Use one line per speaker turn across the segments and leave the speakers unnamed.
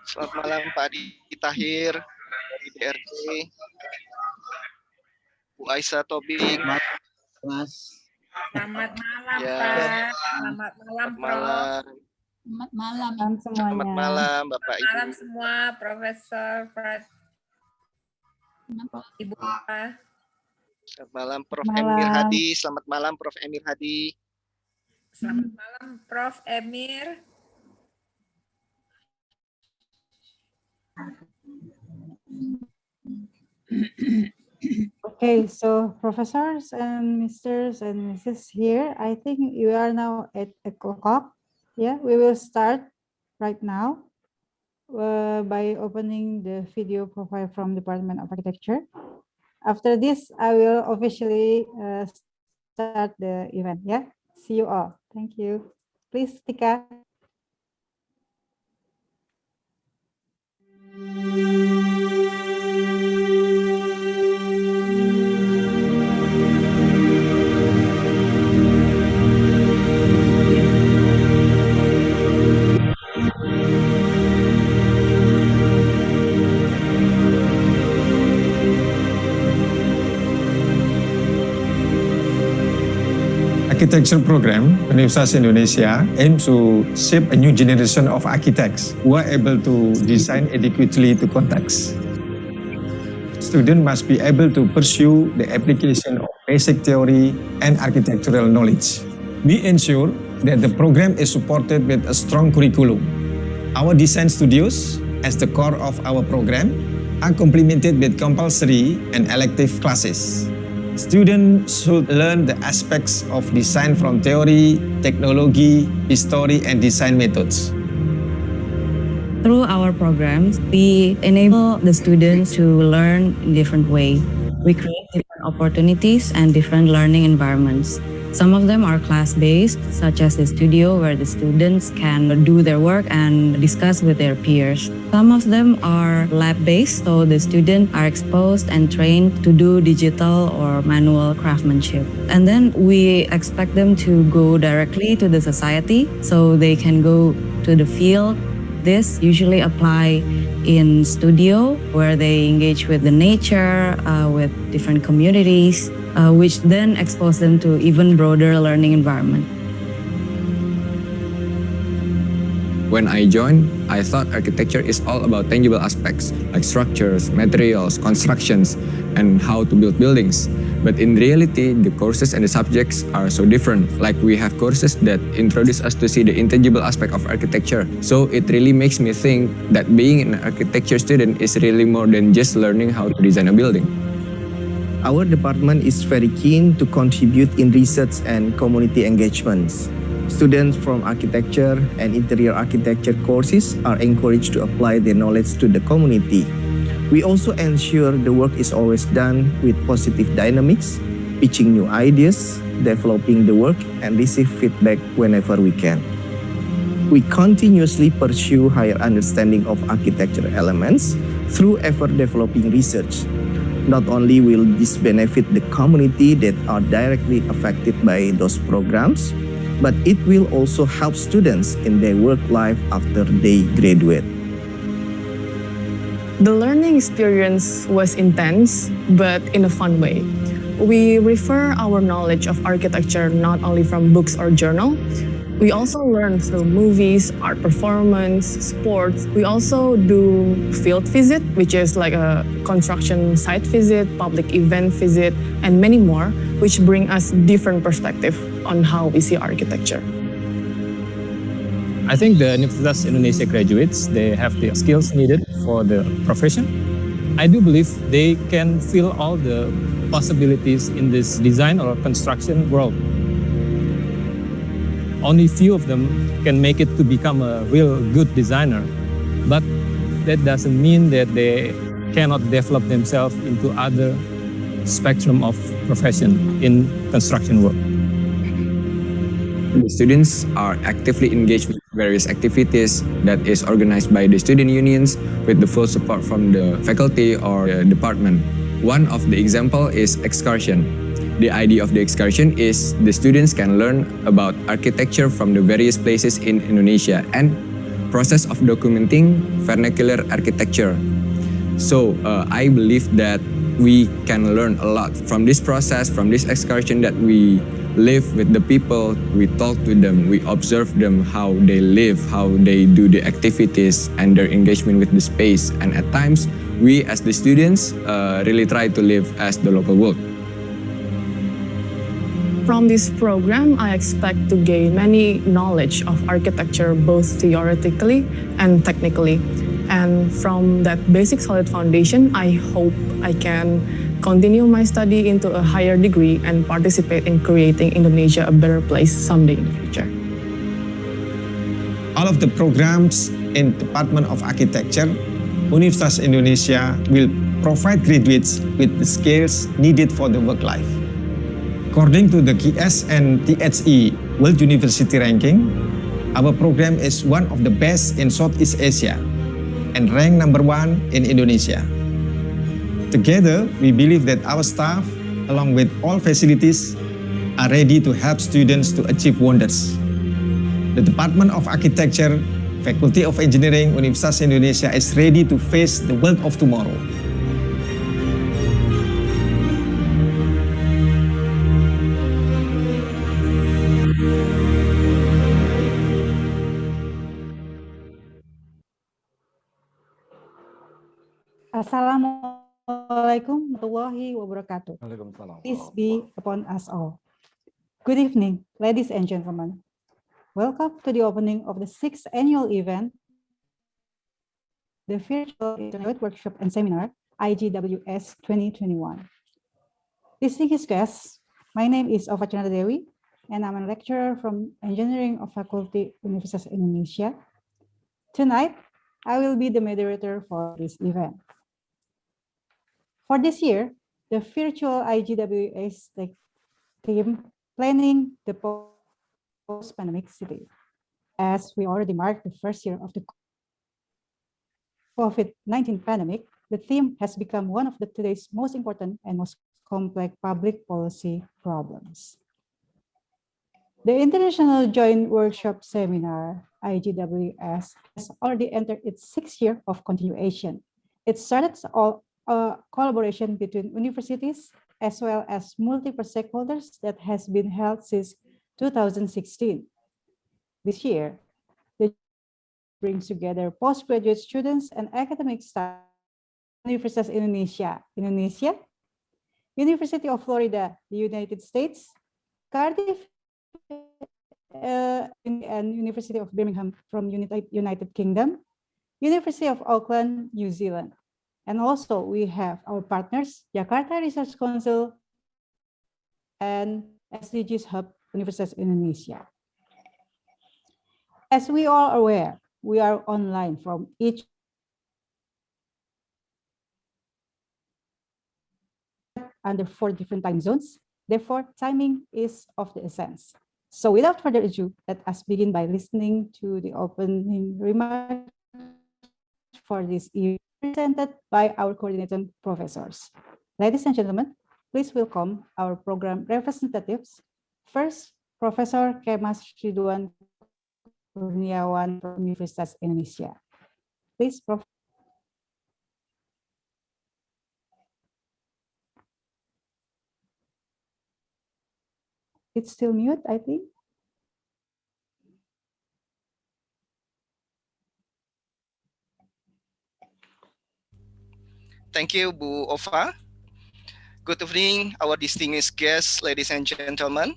Selamat malam Pak Adi Tahir dari DRT. Bu Aisyah Tobing.
Mas.
Selamat malam
Ya.
Pak. Selamat malam Prof.
Malam.
Selamat malam
Selamat
semuanya.
malam Bapak Ibu.
Malam semua Profesor Ibu.
Selamat malam Prof.
Malam.
Emir Hadi. Selamat malam Prof. Emir Hadi.
Selamat malam Prof. Emir.
Okay, so professors and misters and Mrs. here, I think you are now at 8:00. Yeah, we will start right now by opening the video profile from Department of Architecture. After this, I will officially start the event. Yeah, see you all. Thank you. Please, Tika.
Architecture program, Universitas Indonesia aims to shape a new generation of architects who are able to design adequately to context. Students must be able to pursue the application of basic theory and architectural knowledge. We ensure that the program is supported with a strong curriculum. Our design studios, as the core of our program, are complemented with compulsory and elective classes. Students should learn the aspects of design from theory, technology, history, and design methods.
Through our programs, we enable the students to learn in different ways. We create different opportunities and different learning environments. Some of them are class-based, such as the studio where the students can do their work and discuss with their peers. Some of them are lab-based, so the students are exposed and trained to do digital or manual craftsmanship. And then we expect them to go directly to the society, so they can go to the field. This usually apply in studio, where they engage with the nature, with different communities, which then expose them to even broader learning environment.
When I joined, I thought architecture is all about tangible aspects like structures, materials, constructions, and how to build buildings. But in reality, the courses and the subjects are so different. Like we have courses that introduce us to see the intangible aspect of architecture. So it really makes me think that being an architecture student is really more than just learning how to design a building.
Our department is very keen to contribute in research and community engagements. Students from architecture and interior architecture courses are encouraged to apply their knowledge to the community. We also ensure the work is always done with positive dynamics, pitching new ideas, developing the work, and receive feedback whenever we can. We continuously pursue higher understanding of architecture elements through ever-developing research. Not only will this benefit the community that are directly affected by those programs, but it will also help students in their work life after they graduate.
The learning experience was intense, but in a fun way. We refer our knowledge of architecture not only from books or journal. We also learn through movies, art performance, sports. We also do field visit, which is like a construction site visit, public event visit, and many more, which bring us different perspective on how we see architecture.
I think the Universitas Indonesia graduates, they have the skills needed for the profession. I do believe they can fill all the possibilities in this design or construction world. Only few of them can make it to become a real good designer, but that doesn't mean that they cannot develop themselves into other spectrum of profession in construction work.
The students are actively engaged with various activities that is organized by the student unions with the full support from the faculty or the department. One of the example is excursion. The idea of the excursion is the students can learn about architecture from the various places in Indonesia, and process of documenting vernacular architecture. So I believe that we can learn a lot from this process, from this excursion, that we live with the people, we talk to them, we observe them, how they live, how they do the activities and their engagement with the space. And at times, we as the students really try to live as the local world.
From this program, I expect to gain many knowledge of architecture, both theoretically and technically. And from that basic solid foundation, I hope I can continue my study into a higher degree and participate in creating Indonesia a better place someday in the future.
All of the programs in Department of Architecture, Universitas Indonesia will provide graduates with the skills needed for the work life. According to the GS and THE World University Ranking, our program is one of the best in Southeast Asia and ranked number 1 in Indonesia. Together, we believe that our staff, along with all facilities, are ready to help students to achieve wonders. The Department of Architecture, Faculty of Engineering, Universitas Indonesia is ready to face the world of tomorrow.
Assalamualaikum warahmatullahi wabarakatuh. Peace be upon us all. Good evening, ladies and gentlemen. Welcome to the opening of the 6th annual event, the Virtual Internet Workshop and Seminar, IJWS 2021. Distinguished guests, my name is Ova Chandra Dewi, and I'm a lecturer from Engineering of Faculty Universitas Indonesia. Tonight, I will be the moderator for this event. For this year, the virtual IJWS theme, Planning the Post-Pandemic City. As we already marked the first year of the COVID-19 pandemic, the theme has become one of today's most important and most complex public policy problems. The International Joint Workshop Seminar, IJWS, has already entered its 6th year of continuation. It started a collaboration between universities as well as multiple stakeholders that has been held since 2016. This year, it brings together postgraduate students and academic staff, Universitas Indonesia, University of Florida, the United States, Cardiff, and University of Birmingham from United Kingdom, University of Auckland, New Zealand. And also we have our partners, Jakarta Research Council and SDGs Hub, Universitas Indonesia. As we all are aware, we are online from each under 4 different time zones. Therefore, timing is of the essence. So without further ado, let us begin by listening to the opening remarks for this event presented by our coordinating professors. Ladies and gentlemen, please welcome our program representatives. First, Professor Kemas Ridwan Kurniawan from Universitas Indonesia. Please, Prof. It's still mute, I think.
Thank you, Bu Ova. Good evening, our distinguished guests, ladies and gentlemen.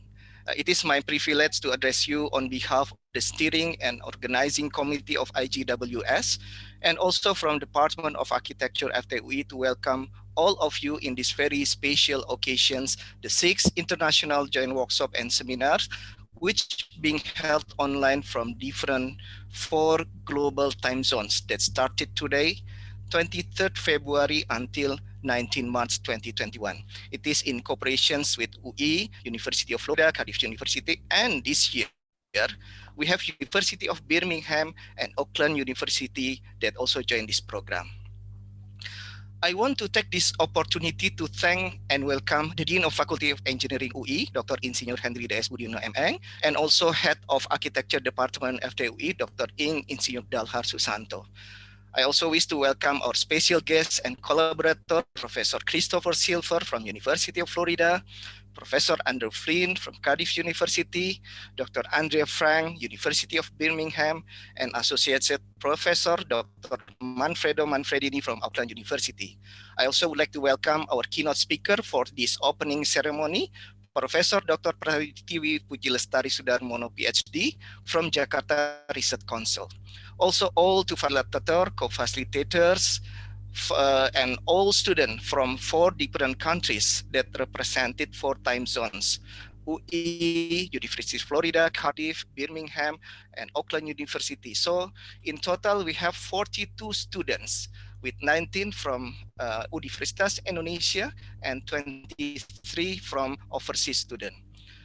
It is my privilege to address you on behalf of the steering and organizing committee of IJWS, and also from Department of Architecture FTUI to welcome all of you in this very special occasions, the 6th International Joint Workshop and Seminars, which being held online from different 4 global time zones that started today, 23rd February until 19 March 2021. It is in cooperation with UI, University of Florida, Cardiff University, and this year we have University of Birmingham and Auckland University that also joined this program. I want to take this opportunity to thank and welcome the Dean of Faculty of Engineering UI, Dr. Insinyur Hendri DS Budiono MN, and also Head of Architecture Department FTUI, Dr. Ing Insinyur Dalhar Susanto. I also wish to welcome our special guest and collaborator, Professor Christopher Silver from University of Florida, Professor Andrew Flynn from Cardiff University, Dr. Andrea Frank, University of Birmingham, and Associate Professor Dr. Manfredo Manfredini from Auckland University. I also would like to welcome our keynote speaker for this opening ceremony, Professor Dr. Pratiwi Sudarmono, PhD, from Jakarta Research Council. Also all to facilitator, co-facilitators, and all students from 4 different countries that represented 4 time zones: UI, University of Florida, Cardiff, Birmingham, and Auckland University. So in total, we have 42 students, with 19 from Universitas Indonesia and 23 from overseas students.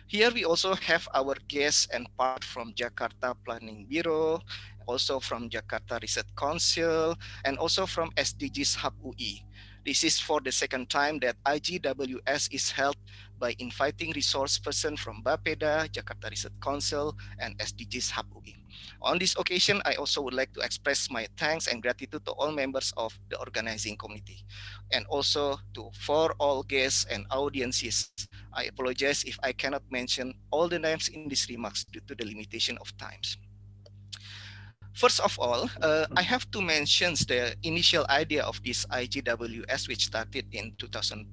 Here we also have our guests and part from Jakarta Planning Bureau, also from Jakarta Research Council, and also from SDGs Hub UI. This is for the second time that IJWS is held by inviting resource person from Bapeda, Jakarta Research Council, and SDGs Hub UI. On this occasion, I also would like to express my thanks and gratitude to all members of the organizing committee, and also for all guests and audiences. I apologize if I cannot mention all the names in these remarks due to the limitation of times. First of all, I have to mention the initial idea of this IJWS, which started in 2015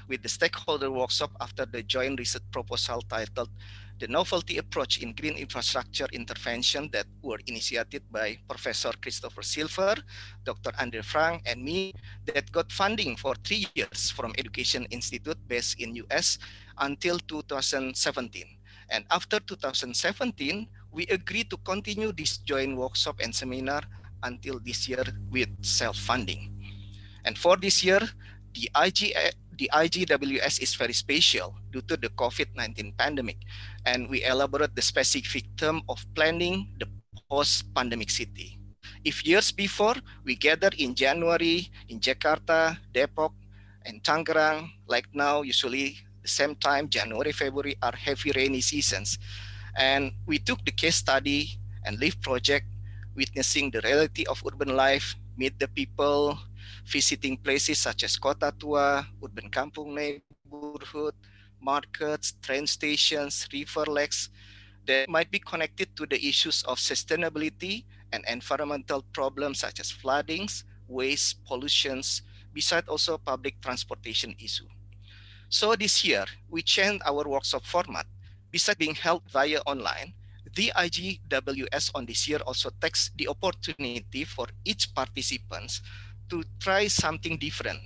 with the stakeholder workshop after the joint research proposal titled The Novelty Approach in Green Infrastructure Intervention that were initiated by Professor Christopher Silver, Dr. Andre Frank, and me, that got funding for 3 years from Education Institute based in US until 2017. And after 2017, we agreed to continue this joint workshop and seminar until this year with self-funding. And for this year, the IJWS is very special due to the COVID-19 pandemic. And we elaborate the specific term of planning the post-pandemic city. If years before, we gathered in January in Jakarta, Depok, and Tangerang, like now, usually the same time, January, February are heavy rainy seasons. And we took the case study and LIVE project, witnessing the reality of urban life, meet the people, visiting places such as Kota Tua, urban kampung neighborhood, markets, train stations, river lakes, that might be connected to the issues of sustainability and environmental problems such as floodings, waste, pollutions, besides also public transportation issue. So this year, we changed our workshop format. Besides being held via online, the IJWS on this year also takes the opportunity for each participant to try something different,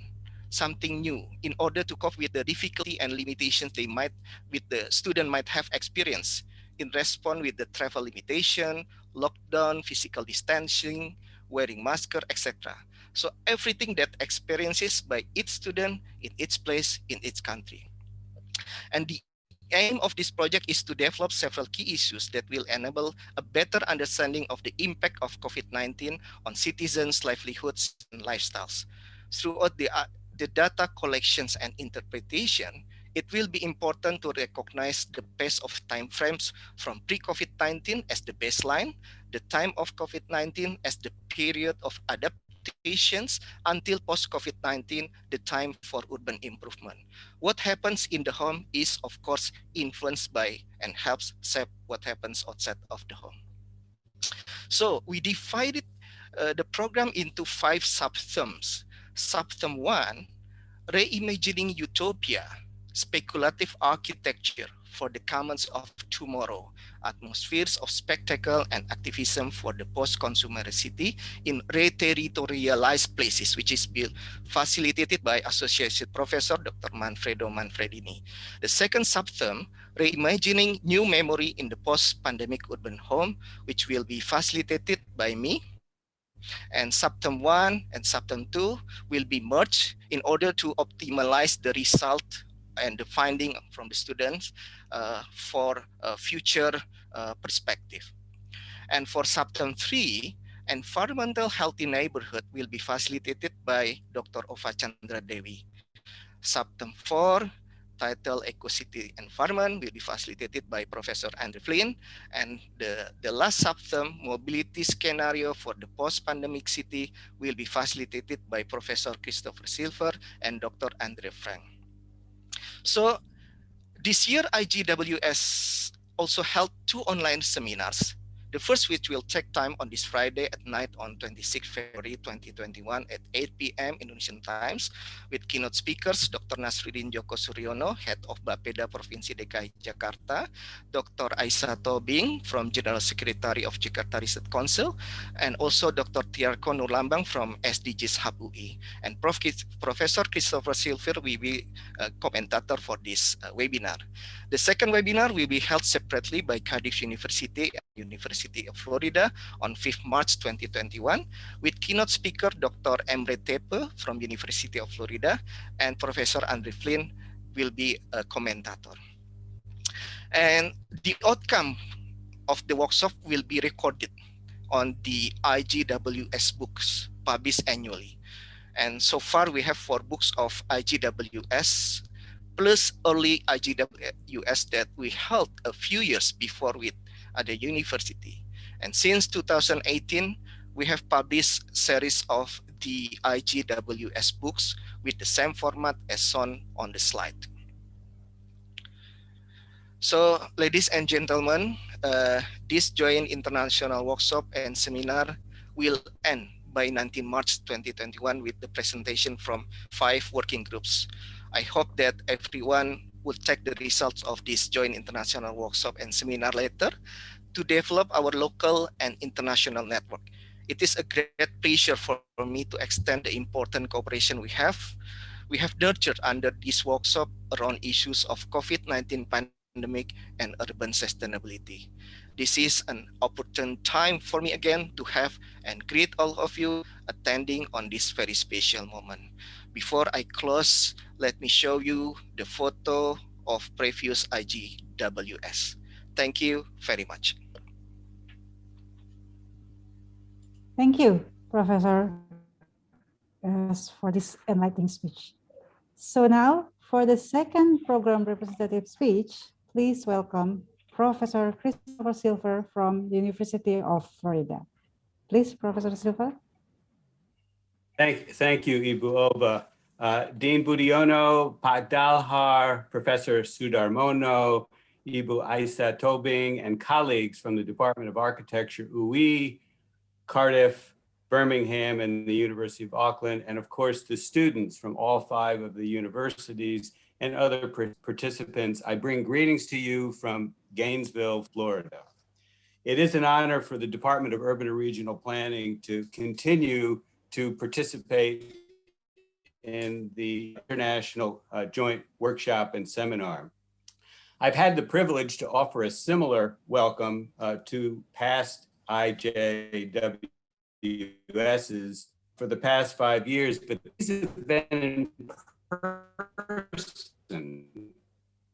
something new, in order to cope with the difficulty and limitations the student might have experienced in response with the travel limitation, lockdown, physical distancing, wearing masker, etc. So everything that experiences by each student in each place in each country. And the aim of this project is to develop several key issues that will enable a better understanding of the impact of COVID-19 on citizens' livelihoods and lifestyles. Throughout the data collections and interpretation, it will be important to recognize the pace of time frames from pre-COVID-19 as the baseline, the time of COVID-19 as the period of adaptations, until post-COVID-19, the time for urban improvement. What happens in the home is, of course, influenced by and helps shape what happens outside of the home. So we divided the program into 5 sub-themes. Sub-theme 1, reimagining utopia, speculative architecture for the commons of tomorrow, atmospheres of spectacle and activism for the post-consumer city in re-territorialized places, which is facilitated by Associate Professor Dr. Manfredo Manfredini. The second sub-theme, reimagining new memory in the post-pandemic urban home, which will be facilitated by me. And sub-theme 1 and sub-theme 2 will be merged in order to optimize the result and the finding from the students for a future perspective. And for sub-theme 3, Environmental Healthy Neighborhood will be facilitated by Dr. Ova Chandra Dewi. Subterm 4, title Eco-City Environment, will be facilitated by Professor Hendri Flynn. And the last subterm, Mobility Scenario for the Post-Pandemic City, will be facilitated by Professor Christopher Silver and Dr. Andre Frank. So this year, IJWS also held 2 online seminars. The first, which will take time on this Friday at night on 26 February 2021 at 8 p.m. Indonesian times, with keynote speakers Dr. Nasruddin Djoko Suryono, Head of Bapeda Provinsi DKI Jakarta, Dr. Aisyah Tobing from General Secretary of Jakarta Research Council, and also Dr. Tiarko Nurlambang from SDGs Hub UI. And Professor Christopher Silver will be a commentator for this webinar. The second webinar will be held separately by Cardiff University and University of Florida on 5th March 2021 with keynote speaker Dr. Emre Tepe from University of Florida, and Professor Andre Flynn will be a commentator. And the outcome of the workshop will be recorded on the IJWS books published annually. And so far we have 4 books of IJWS plus early IJWS that we held a few years before with the university. And since 2018, we have published series of the IJWS books with the same format as shown on the slide. So, ladies and gentlemen, this joint international workshop and seminar will end by 19 March 2021 with the presentation from 5 working groups. I hope that everyone will take the results of this joint international workshop and seminar later to develop our local and international network. It is a great pleasure for me to extend the important cooperation we have nurtured under this workshop around issues of COVID-19 pandemic and urban sustainability. This is an opportune time for me again to have and greet all of you attending on this very special moment. Before I close, let me show you the photo of previous IJWS. Thank you very much.
Thank you, Professor, for this enlightening speech. So now, for the second program representative speech, please welcome Professor Christopher Silver from the University of Florida. Please, Professor Silver.
Thank you, Ibu Ova. Dean Budiono, Pak Dalhar, Professor Sudarmono, Ibu Aisyah Tobing, and colleagues from the Department of Architecture, UI, Cardiff, Birmingham, and the University of Auckland, and of course the students from all 5 of the universities and other participants. I bring greetings to you from Gainesville, Florida. It is an honor for the Department of Urban and Regional Planning to continue to participate in the International Joint Workshop and Seminar. I've had the privilege to offer a similar welcome to past IJWSs for the past 5 years, but these have been in person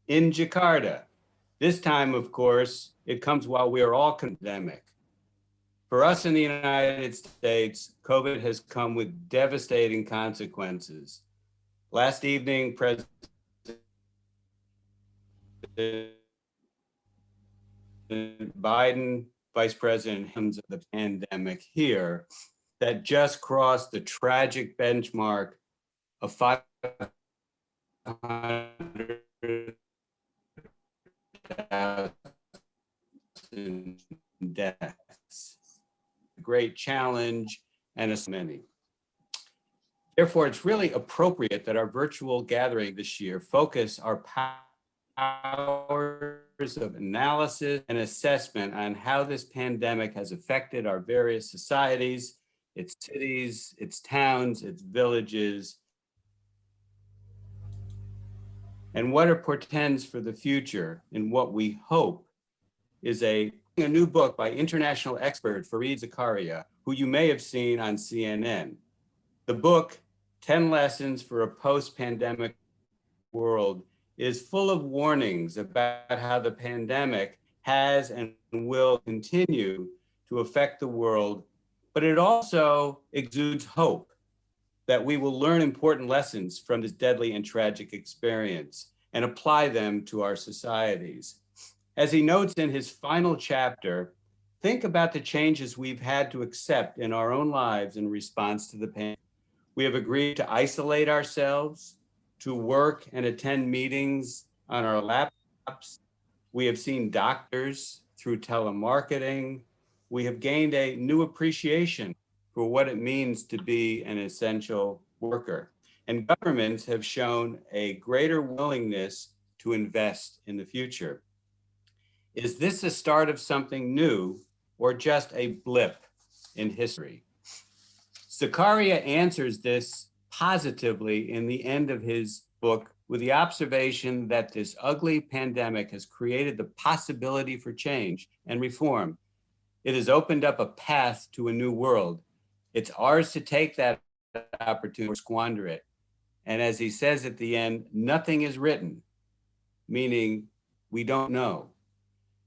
in Jakarta. This time, of course, it comes while we are all pandemic. For us in the United States, COVID has come with devastating consequences. Last evening, President Biden, Vice President of the pandemic here, that just crossed the tragic benchmark of 500,000 deaths. A great challenge and as many. Therefore, it's really appropriate that our virtual gathering this year focus our powers of analysis and assessment on how this pandemic has affected our various societies, its cities, its towns, its villages, and what it portends for the future in what we hope is a new book by international expert Fareed Zakaria, who you may have seen on CNN. The book, 10 Lessons for a Post-Pandemic World, is full of warnings about how the pandemic has and will continue to affect the world but it also exudes hope that we will learn important lessons from this deadly and tragic experience and apply them to our societies. As he notes in his final chapter, think about the changes we've had to accept in our own lives in response to the pandemic. We have agreed to isolate ourselves, to work and attend meetings on our laptops. We have seen doctors through telemarketing. We have gained a new appreciation for what it means to be an essential worker. And governments have shown a greater willingness to invest in the future. Is this the start of something new or just a blip in history? Zakaria answers this positively in the end of his book with the observation that this ugly pandemic has created the possibility for change and reform. It has opened up a path to a new world. It's ours to take that opportunity or squander it. And as he says at the end, nothing is written, meaning we don't know.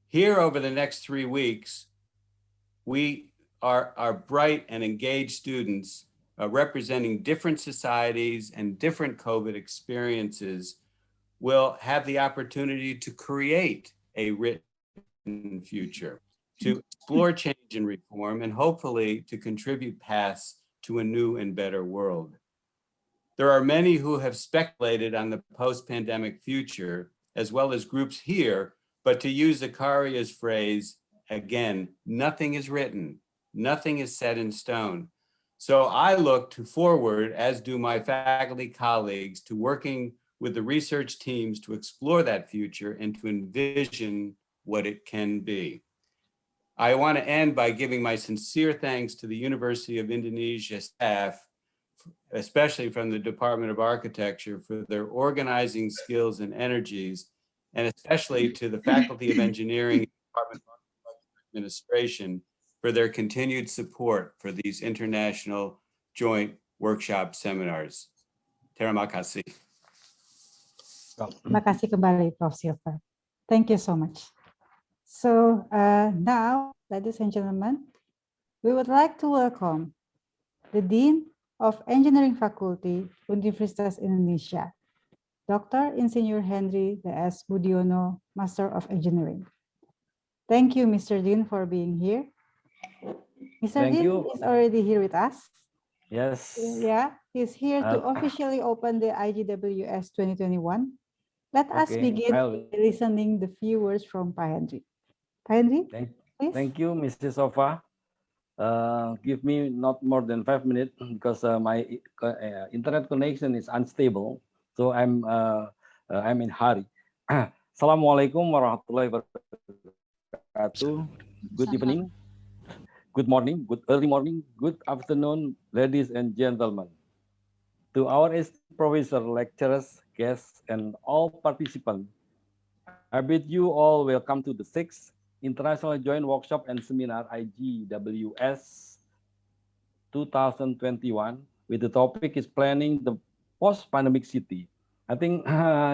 Here over the next 3 weeks, our bright and engaged students representing different societies and different COVID experiences will have the opportunity to create a written future, to explore change and reform, and hopefully to contribute paths to a new and better world. There are many who have speculated on the post-pandemic future, as well as groups here, but to use Zakaria's phrase, again, nothing is written, nothing is set in stone. So I look forward, as do my faculty colleagues, to working with the research teams to explore that future and to envision what it can be. I want to end by giving my sincere thanks to the University of Indonesia staff, especially from the Department of Architecture, for their organizing skills and energies, and especially to the Faculty of Engineering and Department of Architecture Administration for their continued support for these international joint workshop seminars. Terima kasih.
Terima kasih kembali, Prof. Silver. Thank you so much. So now, ladies and gentlemen, we would like to welcome the Dean of Engineering Faculty, Universitas Indonesia, Dr. Insinyur Hendri D.S. Budiono, Master of Engineering. Thank you, Mr. Dean, for being here. Mr. Dean is already here with us.
Yes.
Yeah, he's here to officially open the IJWS 2021. Let us begin by listening the few words from Pak Hendri. Pak Hendri, please.
Thank you, Mrs. Sofa. Give me not more than 5 minutes because my internet connection is unstable. So I'm in hurry. Assalamualaikum warahmatullahi wabarakatuh. Good evening, good morning, good early morning, good afternoon, ladies and gentlemen. To our esteemed professor, lecturers, guests, and all participants, I bid you all welcome to the 6th International Joint Workshop and Seminar IJWS 2021, with the topic is planning the post-pandemic city. I think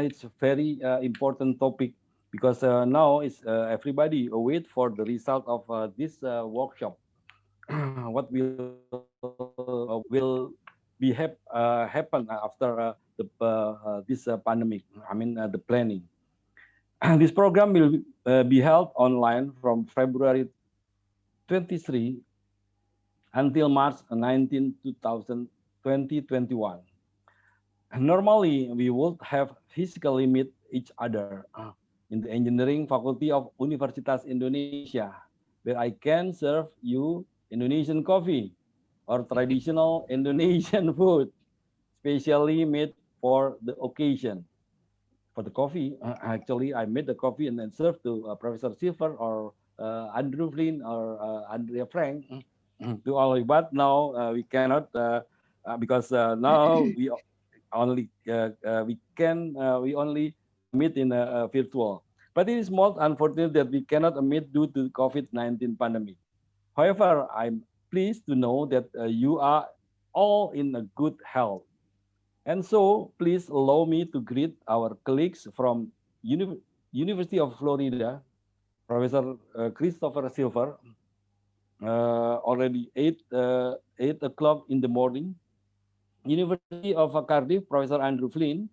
it's a very important topic because now is everybody wait for the result of this workshop. What will be happen after this pandemic? I mean the planning. This program will be held online from February 23 until March 19, 2021. Normally, we would have physically meet each other in the Engineering Faculty of Universitas Indonesia, where I can serve you Indonesian coffee or traditional Indonesian food, specially made for the occasion. For the coffee, actually, I made the coffee and then served to Professor Silver or Andrew Flynn or Andrea Frank to all. But now we cannot because now we only meet in a virtual. But it is most unfortunate that we cannot meet due to the COVID-19 pandemic. However, I'm pleased to know that you are all in a good health. And so, please allow me to greet our colleagues from University of Florida, Professor Christopher Silver, already 8 o'clock in the morning. University of Cardiff, Professor Andrew Flynn.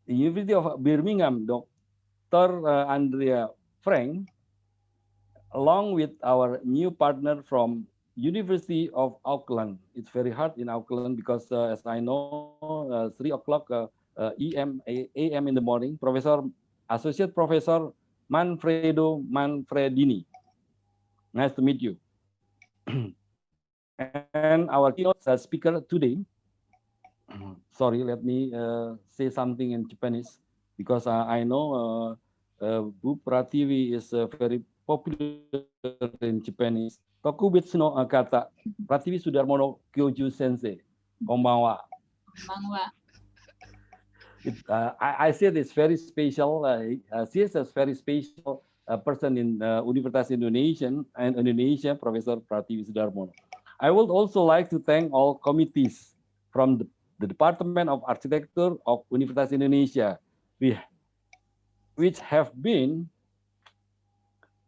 University of Birmingham, Dr. Andrea Frank, along with our new partner from University of Auckland. It's very hard in Auckland because, as I know, 3 o'clock AM in the morning, Associate Professor Manfredo Manfredini. Nice to meet you. And our keynote speaker today, sorry, let me say something in Japanese, because I know Bu Pratiwi is very popular in Japanese. Tokubetsu no kata, Pratiwi Sudarmono Kyoju Sensei, konbanwa. I said it's very special. She is a very special person in Universitas Indonesia, Professor Pratiwi Sudarmono. I would also like to thank all committees from the Department of Architecture of Universitas Indonesia, which have been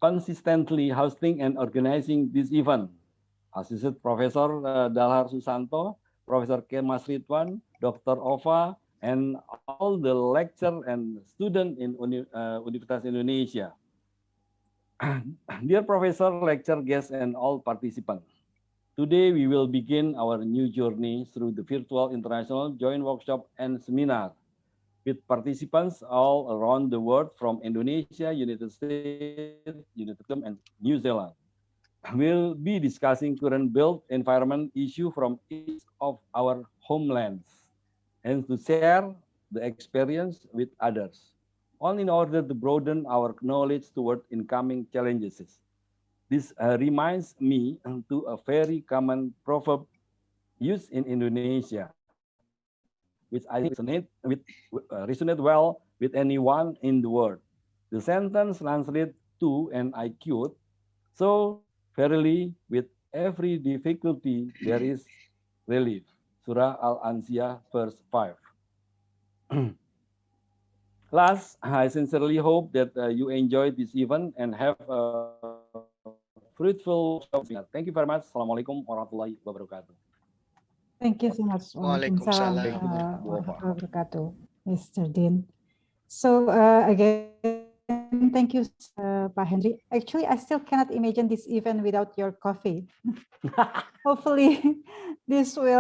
consistently hosting and organizing this event. Assistant Professor Dalhar Susanto, Professor Kemas Ridwan, Dr. Ova, and all the lecturer and student in Universitas Indonesia. Dear Professor, lecturer, guests, and all participants, today we will begin our new journey through the virtual international joint workshop and seminar with participants all around the world from Indonesia, United States, United Kingdom, and New Zealand. We'll be discussing current built environment issue from each of our homelands and to share the experience with others, all in order to broaden our knowledge toward incoming challenges. This reminds me to a very common proverb used in Indonesia, which I think resonate well with anyone in the world. The sentence translates to, and I quote, "So verily with every difficulty there is relief." Surah Al-Anziyah, verse 5. Last, I sincerely hope that you enjoy this event and have a fruitful workshop. Thank you very much. Assalamualaikum warahmatullahi wabarakatuh.
Thank you so much.
Waalaikumsalam.
Warahmatullahi wabarakatuh, Mr. Dean. So again, thank you, Pak Hendri. Actually, I still cannot imagine this event without your coffee. Hopefully, this will.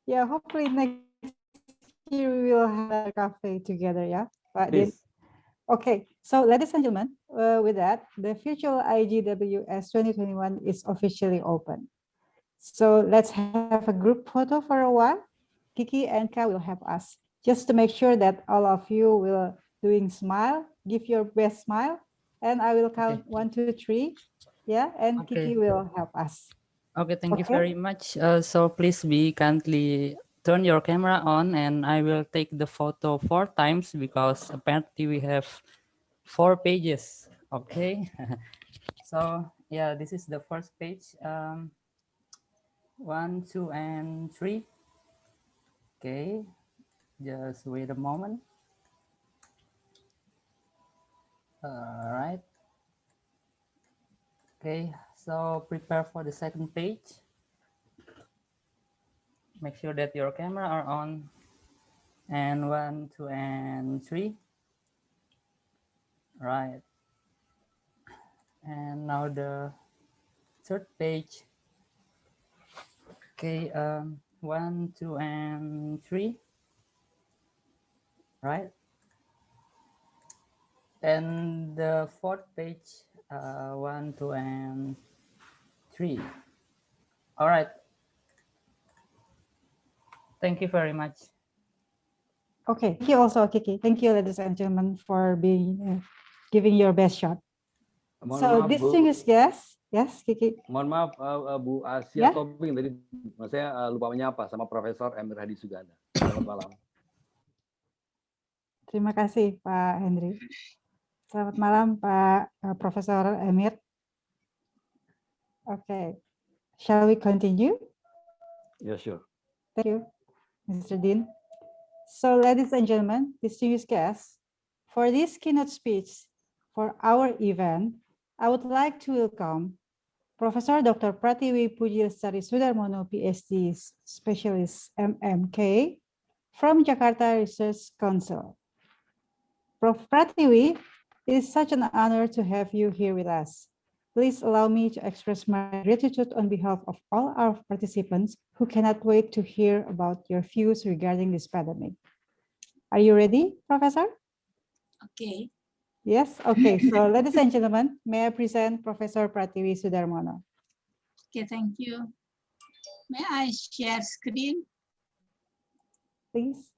Yeah, hopefully next year we will have a cafe together. Yeah, Pak Dean. Okay, so ladies and gentlemen, with that, the virtual IJWS 2021 is officially open. So let's have a group photo for a while. Kiki and Ka will help us, just to make sure that all of you will doing smile, give your best smile, and I will count 1, 2, 3. Yeah, and Kiki will help us.
Okay, thank you very much. So please be kindly turn your camera on, and I will take the photo 4 times because apparently we have 4 pages. Okay. So yeah, this is the first page. 1, 2, and 3. Okay, just wait a moment. All right. Okay, so prepare for the second page. Make sure that your camera are on. And 1, 2, and 3. Right. And now the third page. Okay, 1, 2, and 3. Right. And the fourth page, 1, 2, and 3. All right. Thank you very much.
Okay, thank you also, Kiki. Thank you, ladies and gentlemen, for being giving your best shot. So distinguished guests, yes, Kiki.
Mohon maaf, Bu Asia Tobing, tadi saya lupa menyapa sama Profesor Emir Hadi Suganda. Selamat malam.
Terima kasih, Pak Hendri. Selamat malam, Pak Profesor Emir. Okay, shall we continue?
Yeah, sure.
Thank you, Mr. Dean. So, ladies and gentlemen, distinguished guests, for this keynote speech for our event, I would like to welcome Professor Dr. Pratiwi Sudarmono, PhD Specialist MMK from Jakarta Research Council. Prof. Pratiwi, it is such an honor to have you here with us. Please allow me to express my gratitude on behalf of all our participants who cannot wait to hear about your views regarding this pandemic. Are you ready, Professor?
Okay.
Yes, okay. So ladies and gentlemen, may I present Professor Pratiwi Sudarmono.
Okay, thank you. May I share screen?
Please.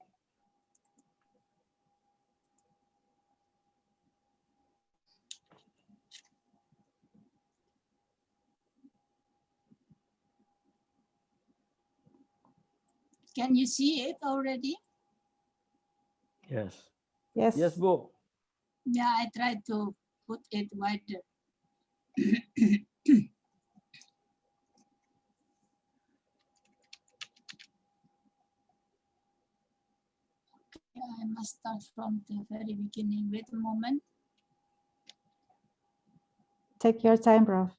Can you see it already?
Yes.
Yes.
Yes, Bu.
Yeah, I tried to put it wider. I must start from the very beginning. Wait a moment.
Take your time, Prof.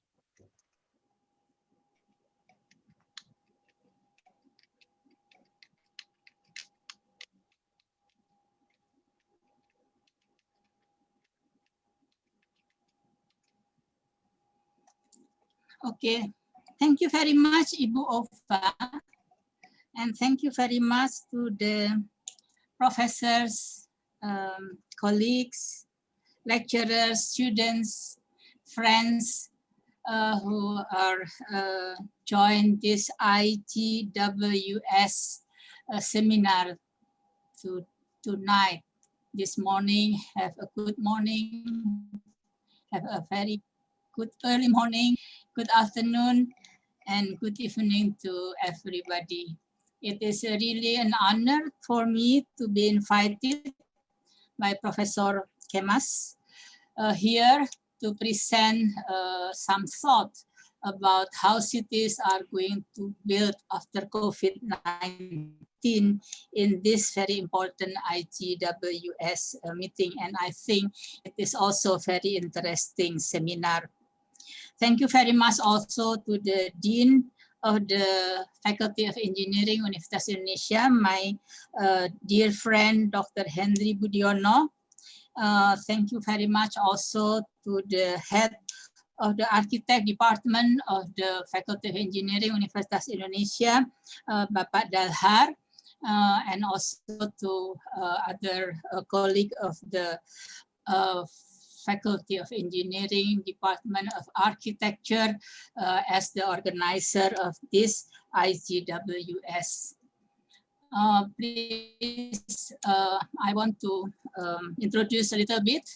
Okay. Thank you very much, Ibu Ova. And thank you very much to the professors, colleagues, lecturers, students, friends who are joined this IJWS seminar tonight. This morning, have a good morning, have a very good early morning, good afternoon, and good evening to everybody. It is really an honor for me to be invited by Professor Kemas here to present some thought about how cities are going to build after COVID-19 in this very important IJWS meeting. And I think it is also a very interesting seminar. Thank you very much also to the Dean of the Faculty of Engineering, Universitas Indonesia, my dear friend, Dr. Hendri Budiono. Thank you very much also to the head of the Architect Department of the Faculty of Engineering, Universitas Indonesia, Bapak Dalhar, and also to other colleague of the Faculty of Engineering, Department of Architecture, as the organizer of this IJWS. Please, I want to introduce a little bit.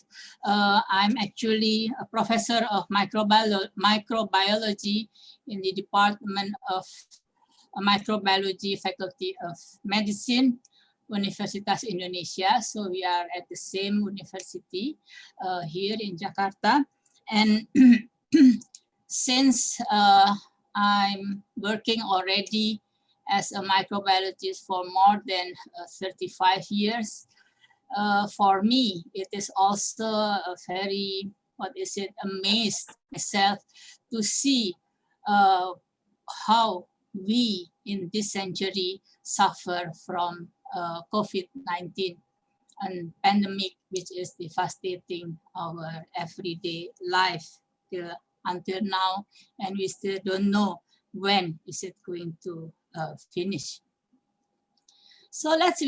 I'm actually a professor of microbiology in the Department of Microbiology, Faculty of Medicine, Universitas Indonesia. So we are at the same university here in Jakarta. And since I'm working already as a microbiologist for more than 35 years, for me, it is also a very, amazed myself to see how we in this century suffer from COVID-19 and pandemic, which is devastating our everyday life until now, and we still don't know when is it going to finish. So let's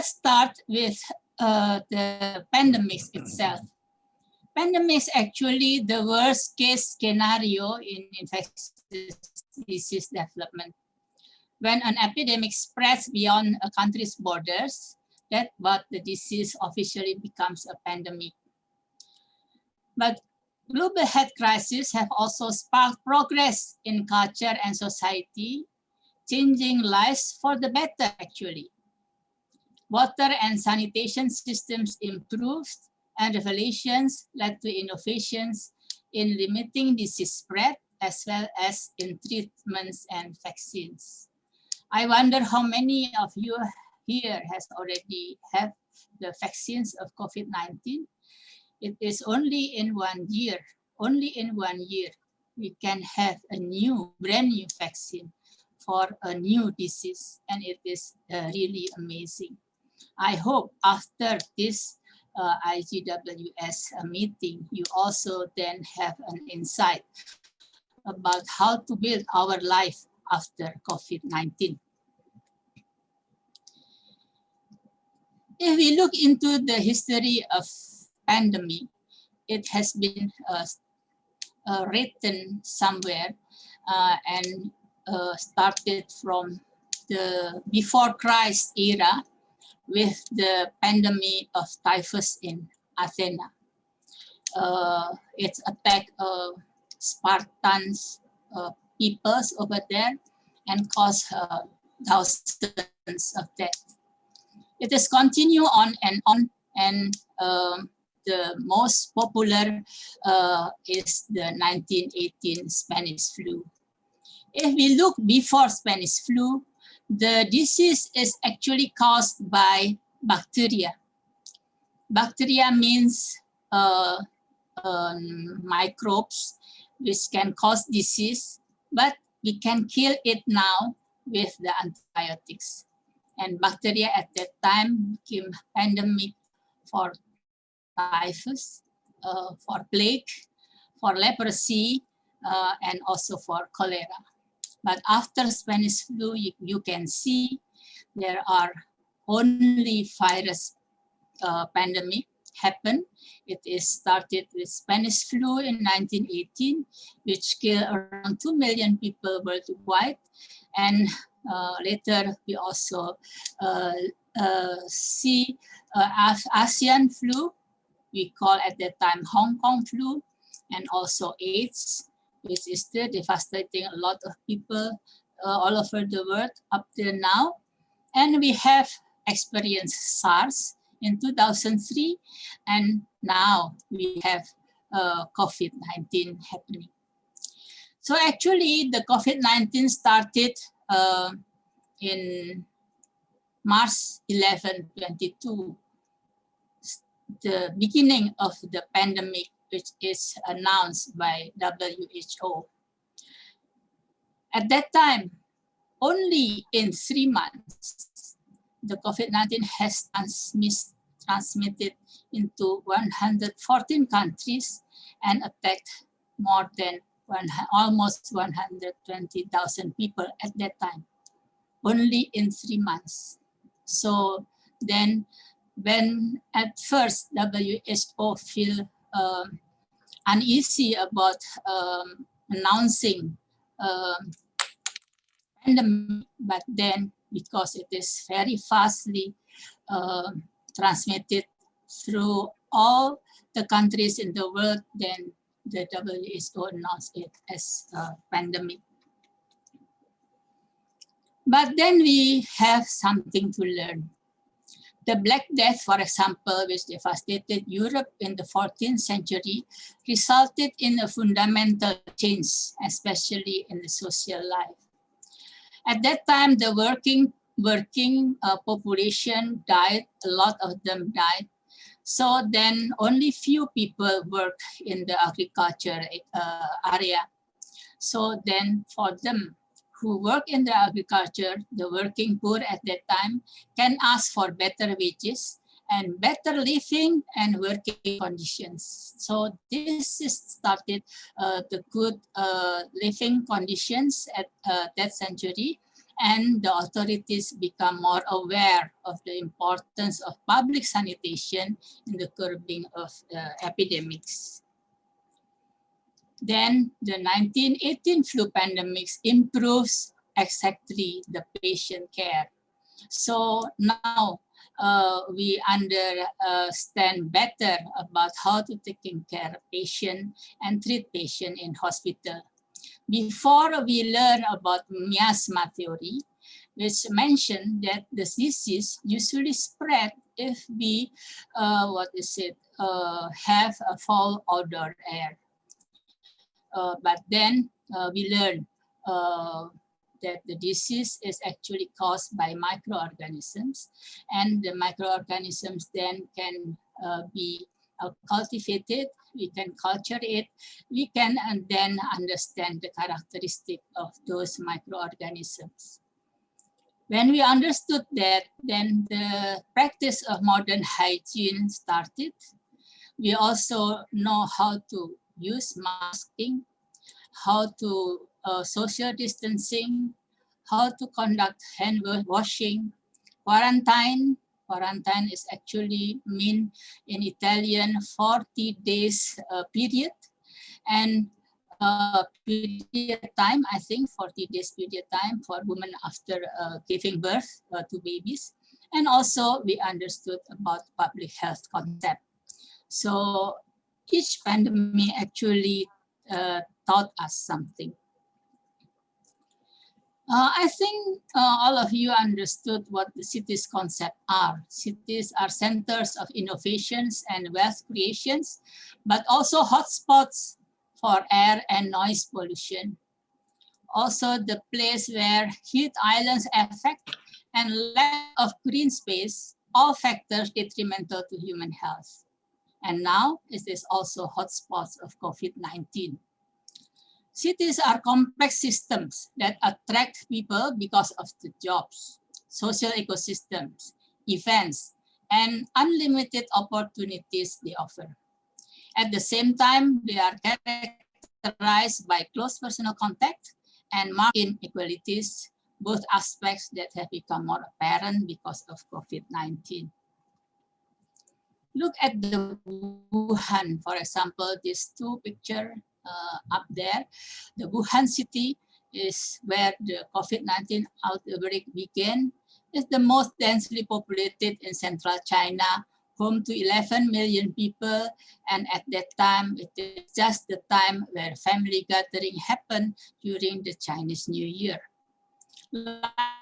start with the pandemic itself. Pandemic is actually the worst case scenario in infectious disease development. When an epidemic spreads beyond a country's borders, that's what the disease officially becomes a pandemic. But global health crises have also sparked progress in culture and society, changing lives for the better, actually. Water and sanitation systems improved, and revelations led to innovations in limiting disease spread, as well as in treatments and vaccines. I wonder how many of you here has already had the vaccines of COVID-19. It is only in 1 year only in 1 year, we can have a brand new vaccine for a new disease, and it is really amazing. I hope after this IJWS meeting, you also then have an insight about how to build our life after COVID-19. If we look into the history of pandemic, it has been written somewhere and started from the before Christ era with the pandemic of typhus in Athens. It's attacked Spartans peoples over there and caused thousands of deaths. It has continued on, and the most popular is the 1918 Spanish flu. If we look before Spanish flu, the disease is actually caused by bacteria. Bacteria means microbes which can cause disease, but we can kill it now with the antibiotics. And bacteria at that time became pandemic for typhus, for plague, for leprosy, and also for cholera. But after Spanish flu, you can see there are only virus pandemic happen. It is started with Spanish flu in 1918, which killed around 2 million people worldwide. And later we also see Asian flu, we call at that time Hong Kong flu, and also AIDS, which is still devastating a lot of people all over the world up till now. And we have experienced SARS in 2003, and now we have COVID-19 happening. So actually the COVID-19 started in March 11, 2022, the beginning of the pandemic, which is announced by WHO. At that time, only in 3 months, the COVID-19 has transmitted into 114 countries and attacked more than almost 120,000 people at that time, only in 3 months. So then when at first WHO feel uneasy about announcing pandemic, but then because it is very fastly transmitted through all the countries in the world, then the WHO announced it as a pandemic. But then we have something to learn. The Black Death, for example, which devastated Europe in the 14th century, resulted in a fundamental change, especially in the social life. At that time, the working population died, a lot of them died. So then only few people work in the agriculture area. So then for them who work in the agriculture, the working poor at that time can ask for better wages and better living and working conditions. So this is started the good living conditions at that century, and the authorities become more aware of the importance of public sanitation in the curbing of epidemics. Then the 1918 flu pandemics improves exactly the patient care. So now we understand better about how to take care of patient and treat patient in hospital. Before we learn about miasma theory, which mentioned that the disease usually spread if we have a foul odor air. But then we learn that the disease is actually caused by microorganisms, and the microorganisms then can be cultivated we can culture it, we can and then understand the characteristic of those microorganisms. When we understood that, then the practice of modern hygiene started. We also know how to use masking, how to social distancing, how to conduct hand washing, quarantine. Quarantine is actually mean in Italian 40 days period, and period time, I think 40 days period time for women after giving birth to babies. And also we understood about public health concept. So each pandemic actually taught us something. I think all of you understood what the cities concept are. Cities are centers of innovations and wealth creations, but also hotspots for air and noise pollution. Also the place where heat islands affect and lack of green space, all factors detrimental to human health. And now it is also hotspots of COVID-19. Cities are complex systems that attract people because of the jobs, social ecosystems, events, and unlimited opportunities they offer. At the same time, they are characterized by close personal contact and marked inequalities, both aspects that have become more apparent because of COVID-19. Look at the Wuhan, for example, these two pictures up there. The Wuhan city is where the COVID-19 outbreak began. It's the most densely populated in central China, home to 11 million people. And at that time, it is just the time where family gathering happened during the Chinese New Year.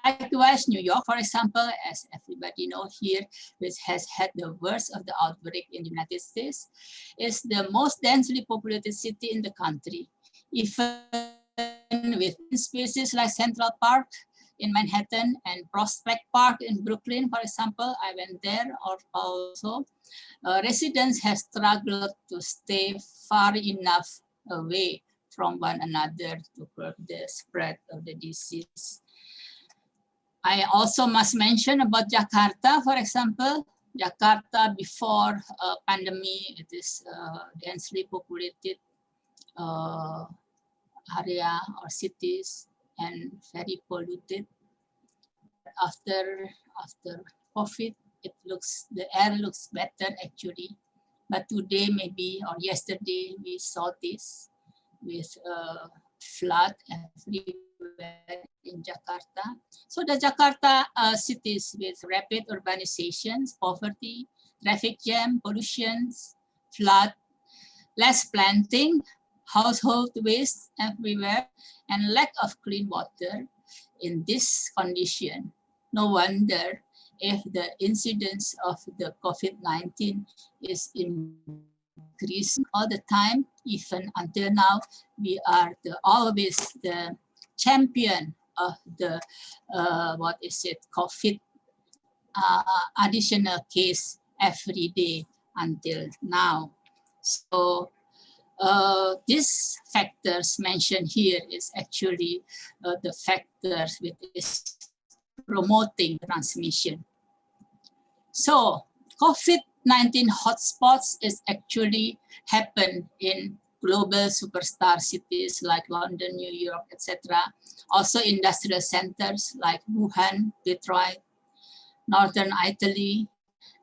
Likewise, New York, for example, as everybody knows here, which has had the worst of the outbreak in the United States, is the most densely populated city in the country. Even with spaces like Central Park in Manhattan and Prospect Park in Brooklyn, for example, I went there also, residents have struggled to stay far enough away from one another to curb the spread of the disease. I also must mention about Jakarta, for example. Jakarta before pandemic, it is densely populated area or cities and very polluted. After COVID, the air looks better actually. But today maybe or yesterday we saw this with flood everywhere in Jakarta. So the Jakarta cities with rapid urbanizations, poverty, traffic jam, pollutions, flood, less planting, household waste everywhere, and lack of clean water. In this condition, no wonder if the incidence of the COVID-19 is increasing all the time. Even until now, we are always the champion of the COVID additional case every day until now. So these factors mentioned here is actually the factors which is promoting transmission. So COVID-19 hotspots is actually happen in global superstar cities like London, New York, etc. Also industrial centers like Wuhan, Detroit, Northern Italy,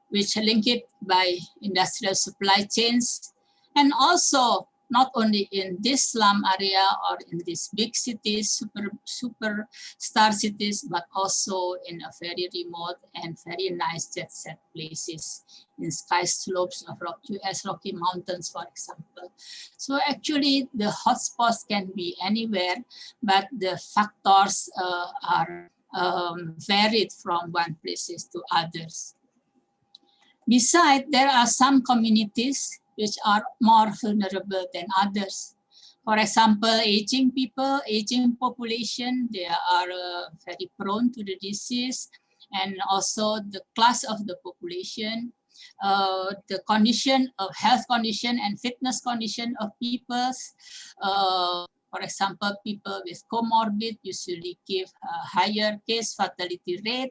which are linked by industrial supply chains. And also not only in this slum area or in these big cities, superstar cities, but also in a very remote and very nice jet set places in sky slopes of US Rocky Mountains, for example. So actually the hotspots can be anywhere, but the factors are varied from one places to others. Besides, there are some communities which are more vulnerable than others. For example, aging people, aging population, they are very prone to the disease, and also the class of the population. the condition of health condition and fitness condition of people. For example, people with comorbid usually give a higher case fatality rate.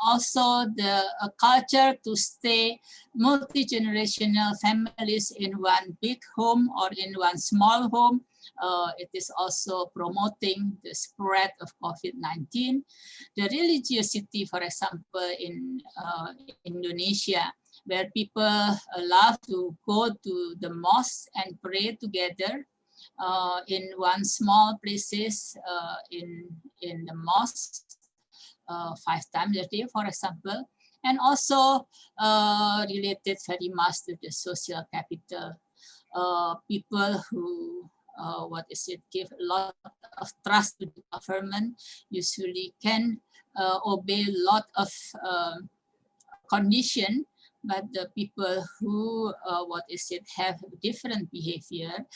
Also, the culture to stay multi-generational families in one big home or in one small home. It is also promoting the spread of COVID-19. The religiosity, for example, in Indonesia, where people love to go to the mosque and pray together in one small places in the mosque 5 times a day, for example, and also related very much to the social capital. People who give a lot of trust to the government usually can obey a lot of condition, but the people who have different behavior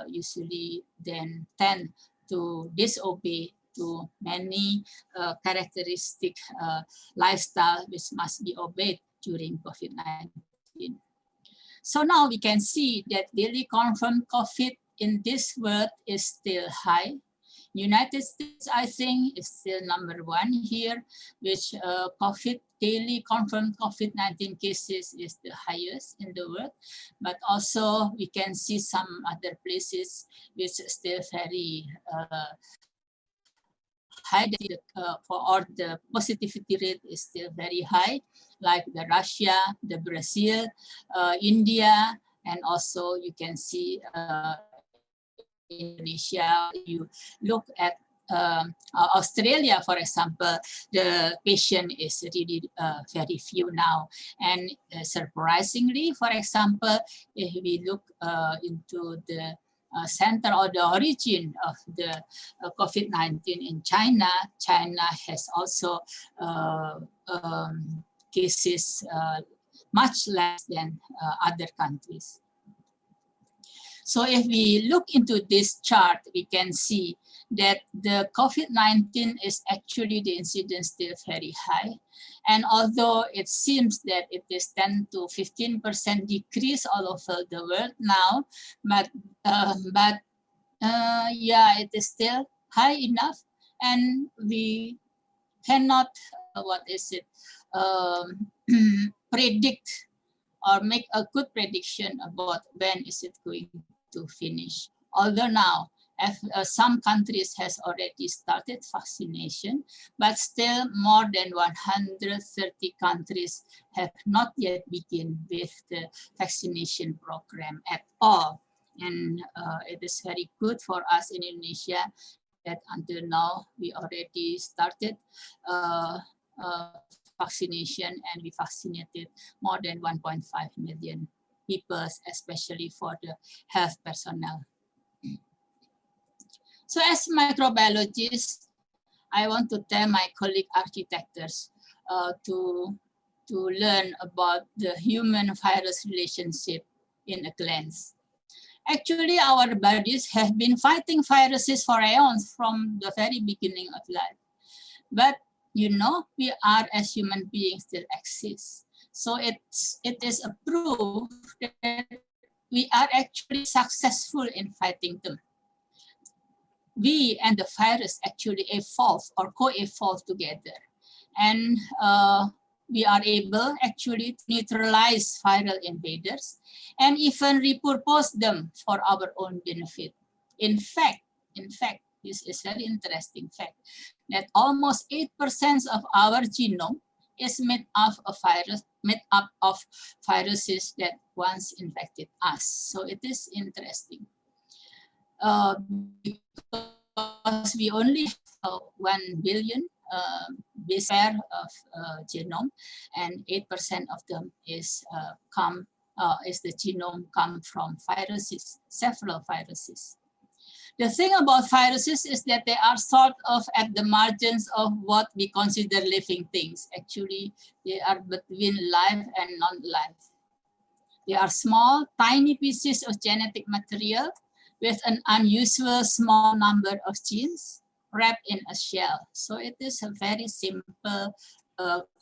usually then tend to disobey to many characteristic lifestyle which must be obeyed during COVID-19. So now we can see that daily confirmed COVID in this world is still high. United States, I think, is still #1 here, which daily confirmed COVID-19 cases is the highest in the world. But also we can see some other places which is still very high, or the positivity rate is still very high, like the Russia, the Brazil, India, and also you can see Indonesia. You look at Australia, for example, the patient is really very few now. And surprisingly, for example, if we look into the center or the origin of the COVID-19 in China, China has also cases much less than other countries. So if we look into this chart, we can see that the COVID-19 is actually the incidence still very high. And although it seems that it is 10 to 15% decrease all over the world now, but yeah, it is still high enough, and we cannot predict or make a good prediction about when is it going to finish. Although now some countries has already started vaccination, but still more than 130 countries have not yet begun with the vaccination program at all. And it is very good for us in Indonesia that until now we already started vaccination, and we vaccinated more than 1.5 million people, especially for the health personnel. So as microbiologists, I want to tell my colleague architects to learn about the human-virus relationship in a glance. Actually, our bodies have been fighting viruses for eons from the very beginning of life. But you know, we are as human beings still exist. So it is a proof that we are actually successful in fighting them. We and the virus actually evolve or co-evolve together. And we are able actually to neutralize viral invaders and even repurpose them for our own benefit. In fact, this is very interesting fact, that almost 8% of our genome is made up of viruses that once infected us. So it is interesting. Because we only have 1 billion base pair of genome, and 8% of them is the genome come from viruses, several viruses. The thing about viruses is that they are sort of at the margins of what we consider living things. Actually, they are between life and non-life. They are small, tiny pieces of genetic material with an unusual small number of genes wrapped in a shell. So it is a very simple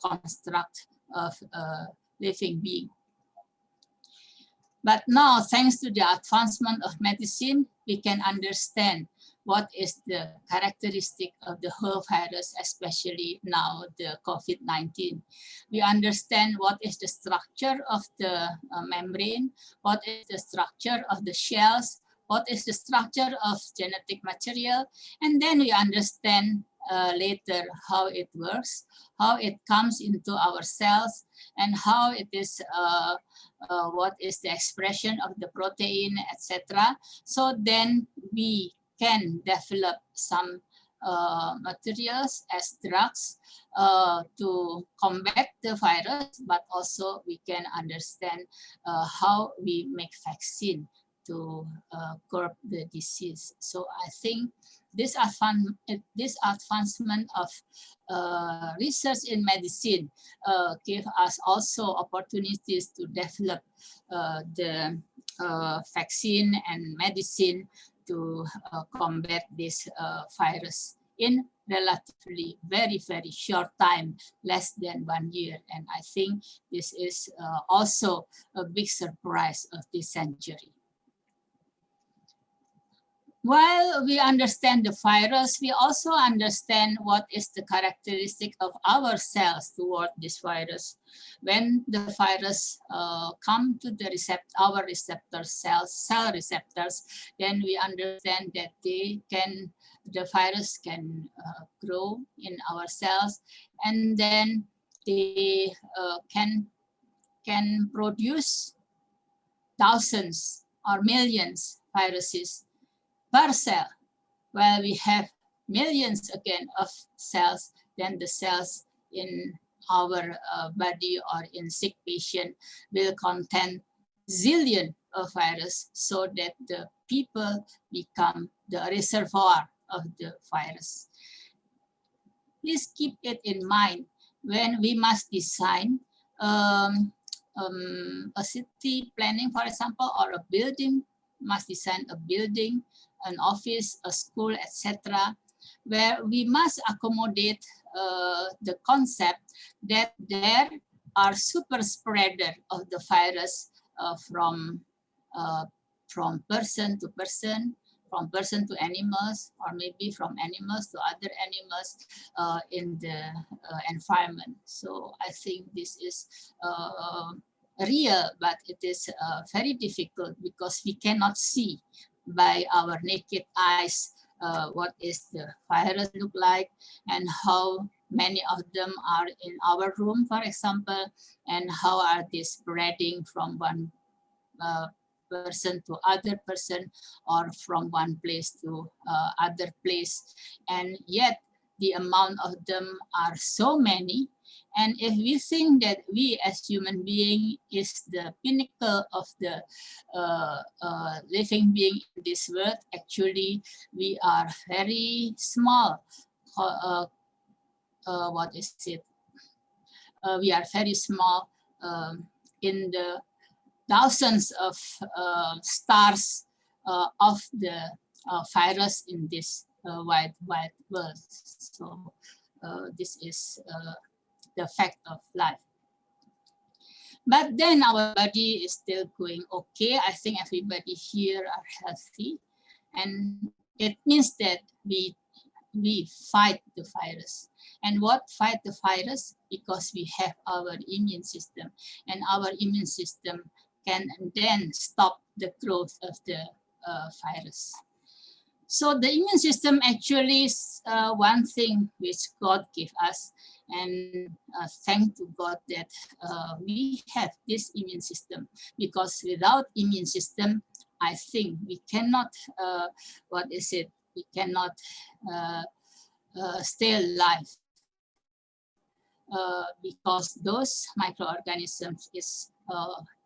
construct of living being. But now, thanks to the advancement of medicine, we can understand what is the characteristic of the whole virus, especially now the COVID-19. We understand what is the structure of the membrane, what is the structure of the shells, what is the structure of genetic material, and then we understand later how it works, how it comes into our cells, and how it is, what is the expression of the protein, etc. So then we can develop some materials as drugs to combat the virus, but also we can understand how we make vaccine to curb the disease. So I think this advancement of research in medicine give us also opportunities to develop the vaccine and medicine to combat this virus in relatively very short time, less than 1 year. And I think this is also a big surprise of this century. While we understand the virus, we also understand what is the characteristic of our cells toward this virus. When the virus come to the our receptor cells, cell receptors, then we understand that the virus can grow in our cells, and then they can produce thousands or millions viruses per cell. While we have millions again of cells, then the cells in our body or in sick patient will contain zillion of virus, so that the people become the reservoir of the virus. Please keep it in mind when we must design a city planning, for example, or a building, must design a building, an office, a school, etc., where we must accommodate the concept that there are super spreader of the virus from person to person, from person to animals, or maybe from animals to other animals in the environment. So I think this is real, but it is very difficult because we cannot see by our naked eyes what is the virus look like and how many of them are in our room, for example, and how are they spreading from one person to other person or from one place to other place. And yet the amount of them are so many. And if we think that we as human being is the pinnacle of the living being in this world, actually we are very small. What is it? We are very small in the thousands of stars of the virus in this wide world. So this is the fact of life. But then our body is still going okay. I think everybody here are healthy, and it means that we fight the virus. And what fight the virus? Because we have our immune system, and our immune system can then stop the growth of the virus. So the immune system actually is one thing which God gave us, and thank to God that we have this immune system, because without immune system, I think we cannot, we cannot stay alive because those microorganisms is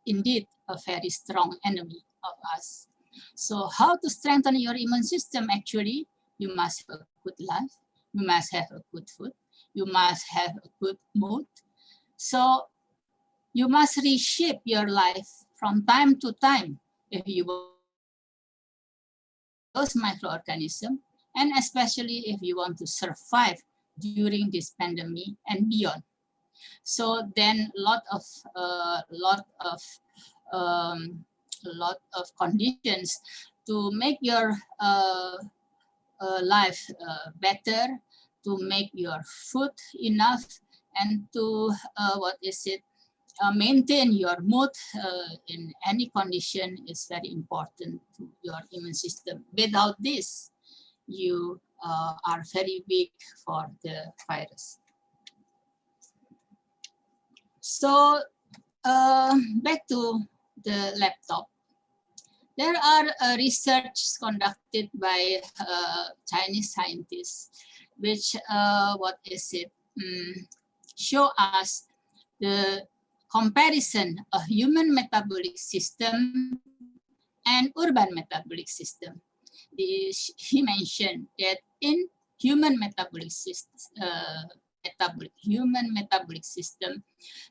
indeed a very strong enemy of us. So how to strengthen your immune system? Actually, you must have a good life, you must have a good food, you must have a good mood. So you must reshape your life from time to time if you want those microorganisms, and especially if you want to survive during this pandemic and beyond. So then lot of conditions to make your life better, to make your food enough, and to maintain your mood in any condition is very important to your immune system. Without this, you are very weak for the virus. So back to the laptop. There are research conducted by Chinese scientists, which show us the comparison of human metabolic system and urban metabolic system. He mentioned that in human metabolic system,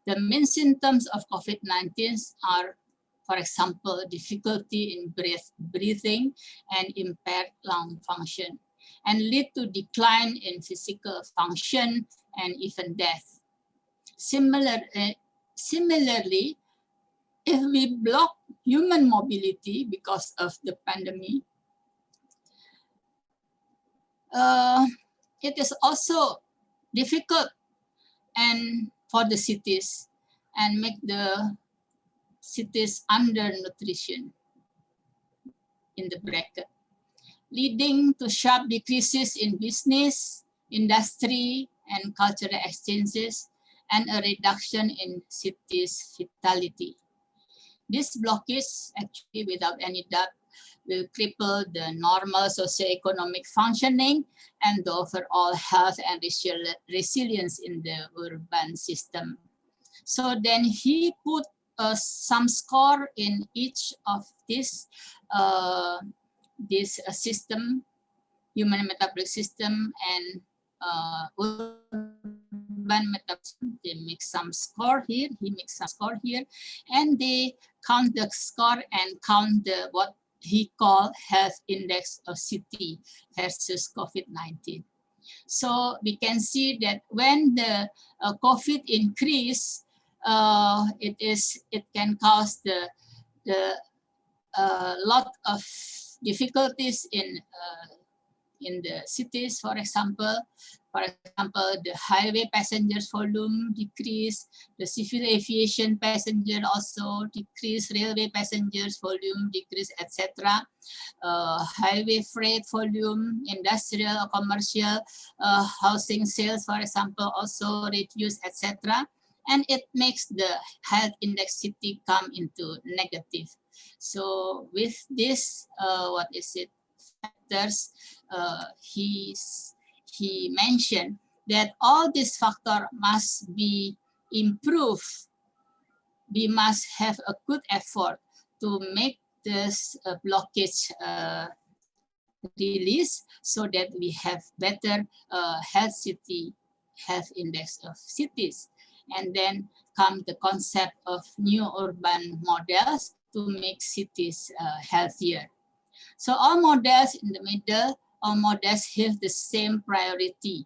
the main symptoms of COVID-19 are, for example, difficulty in breathing and impaired lung function, and lead to decline in physical function and even death. Similarly, if we block human mobility because of the pandemic, it is also difficult and for the cities and make the cities undernutrition in the bracket, leading to sharp decreases in business, industry, and cultural exchanges, and a reduction in cities' vitality. This blockage, actually, without any doubt, will cripple the normal socioeconomic functioning and the overall health and resilience in the urban system. So then he put some score in each of this system, human metabolic system and urban metabolic. They make some score here. He makes some score here, and they count the score and count the what he called health index of city versus COVID-19. So we can see that when the COVID increase, it can cause the lot of difficulties in the cities. For example, the highway passengers volume decrease, the civil aviation passenger also decrease, railway passengers volume decrease, etc. Highway freight volume, industrial or commercial housing sales, for example, also reduce, etc. And it makes the health index city come into negative. So with this, factors, he mentioned that all these factors must be improved. We must have a good effort to make this blockage release so that we have better health index of cities. And then come the concept of new urban models to make cities healthier. So all models in the middle, all models have the same priority.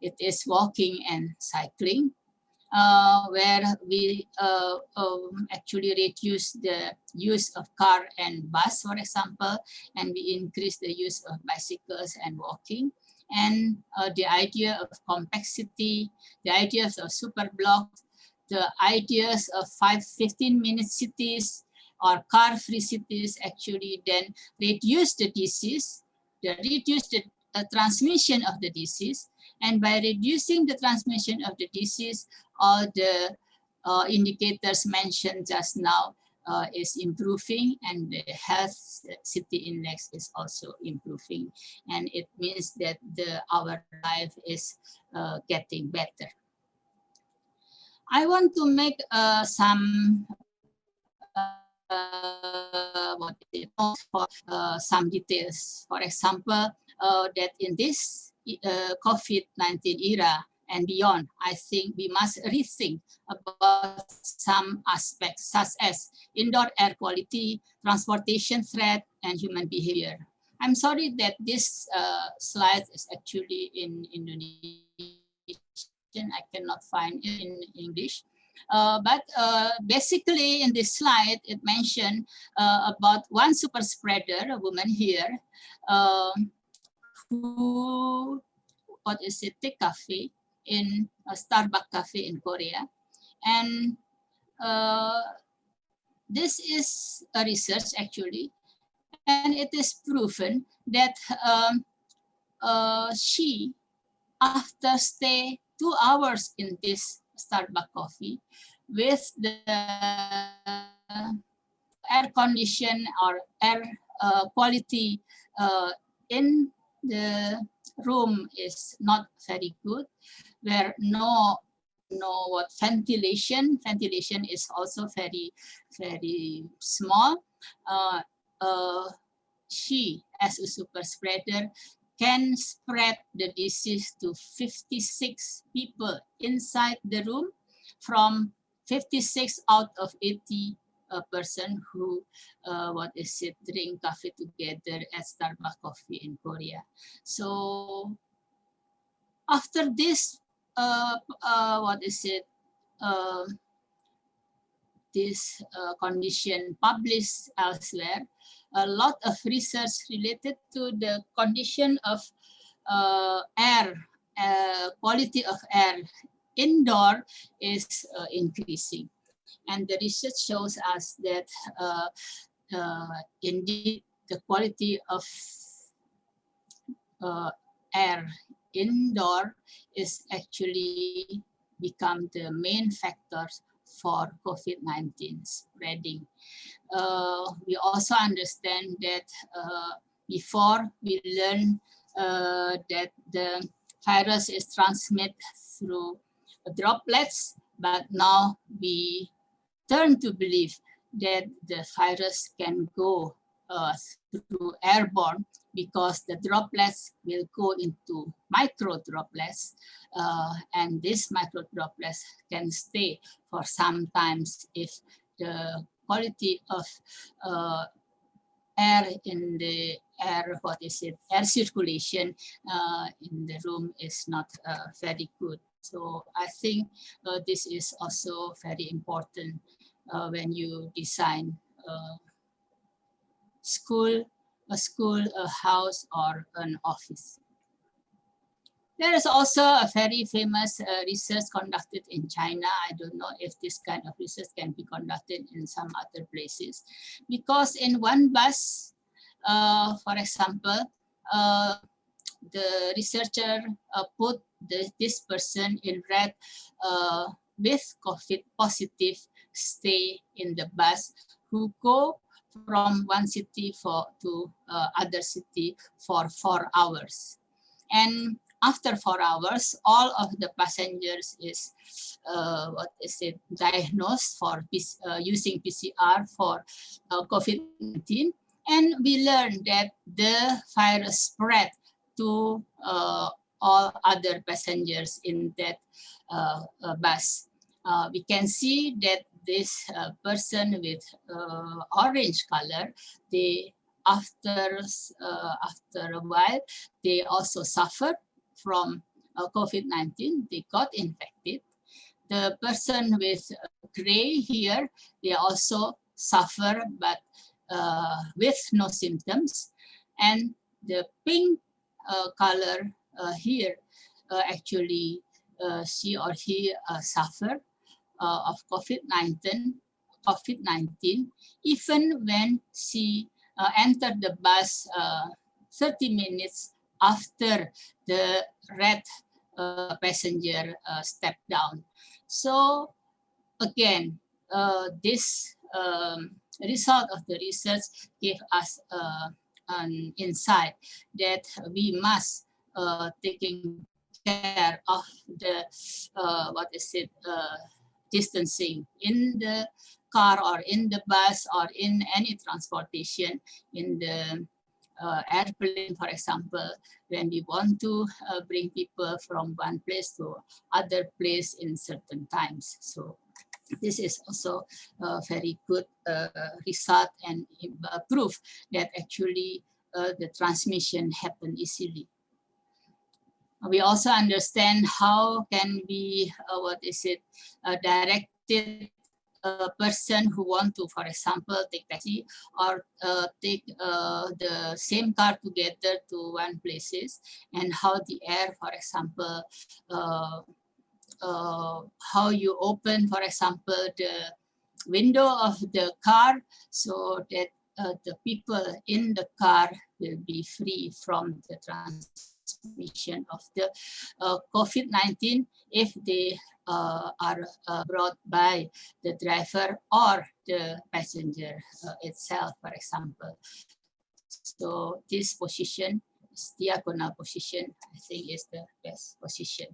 It is walking and cycling, where we actually reduce the use of car and bus, for example, and we increase the use of bicycles and walking. And the idea of complexity, the ideas of super blocks, the ideas of 15-minute cities or car-free cities actually then reduce the disease, reduce the transmission of the disease, and by reducing the transmission of the disease, all the indicators mentioned just now is improving, and the health city index is also improving, and it means that our life is getting better. I want to make some some details. For example, that in this COVID-19 era and beyond, I think we must rethink about some aspects such as indoor air quality, transportation threat, and human behavior. I'm sorry that this slide is actually in Indonesia, I cannot find it in English. But basically in this slide, it mentioned about one super spreader, a woman here, who, take cafe in a Starbucks cafe in Korea. And this is a research actually, and it is proven that she, after stay 2 hours in this Starbucks coffee with the air condition or air quality in the room is not very good, where no ventilation is also very small. She, as a super spreader, can spread the disease to 56 people inside the room, from 56 out of 80 person who drink coffee together at Starbucks coffee in Korea. So after this this condition published elsewhere, a lot of research related to the condition of air, quality of air indoor is increasing. And the research shows us that indeed the quality of air indoor is actually become the main factors for COVID-19 spreading. We also understand that before we learn that the virus is transmitted through droplets, but now we turn to believe that the virus can go through airborne, because the droplets will go into micro droplets, and these micro droplets can stay for some times if the quality of air in the air circulation in the room is not very good. So I think this is also very important when you design a school, a house, or an office. There is also a very famous research conducted in China. I don't know if this kind of research can be conducted in some other places, because in one bus, for example, the researcher put this person in red with COVID positive stay in the bus, who go from one city to other city for 4 hours. And after 4 hours, all of the passengers is diagnosed for using PCR for COVID-19. And we learned that the virus spread to all other passengers in that bus. We can see that this person with orange color, after a while, they also suffered from COVID-19. They got infected. The person with gray here, they also suffer, but with no symptoms. And the pink color here, actually she or he suffered of COVID-19, even when she entered the bus 30 minutes after the red passenger stepped down. So again, this result of the research gave us an insight that we must taking care of the distancing in the car or in the bus or in any transportation, in the airplane, for example, when we want to bring people from one place to other place in certain times. So this is also a very good result and proof that actually the transmission happen easily. We also understand how can we, directed a person who want to, for example, take taxi or take the same car together to one places, and how the air, for example, how you open, for example, the window of the car so that the people in the car will be free from the transmission of the COVID-19 if they are brought by the driver or the passenger itself, for example. So this position, diagonal position, I think is the best position.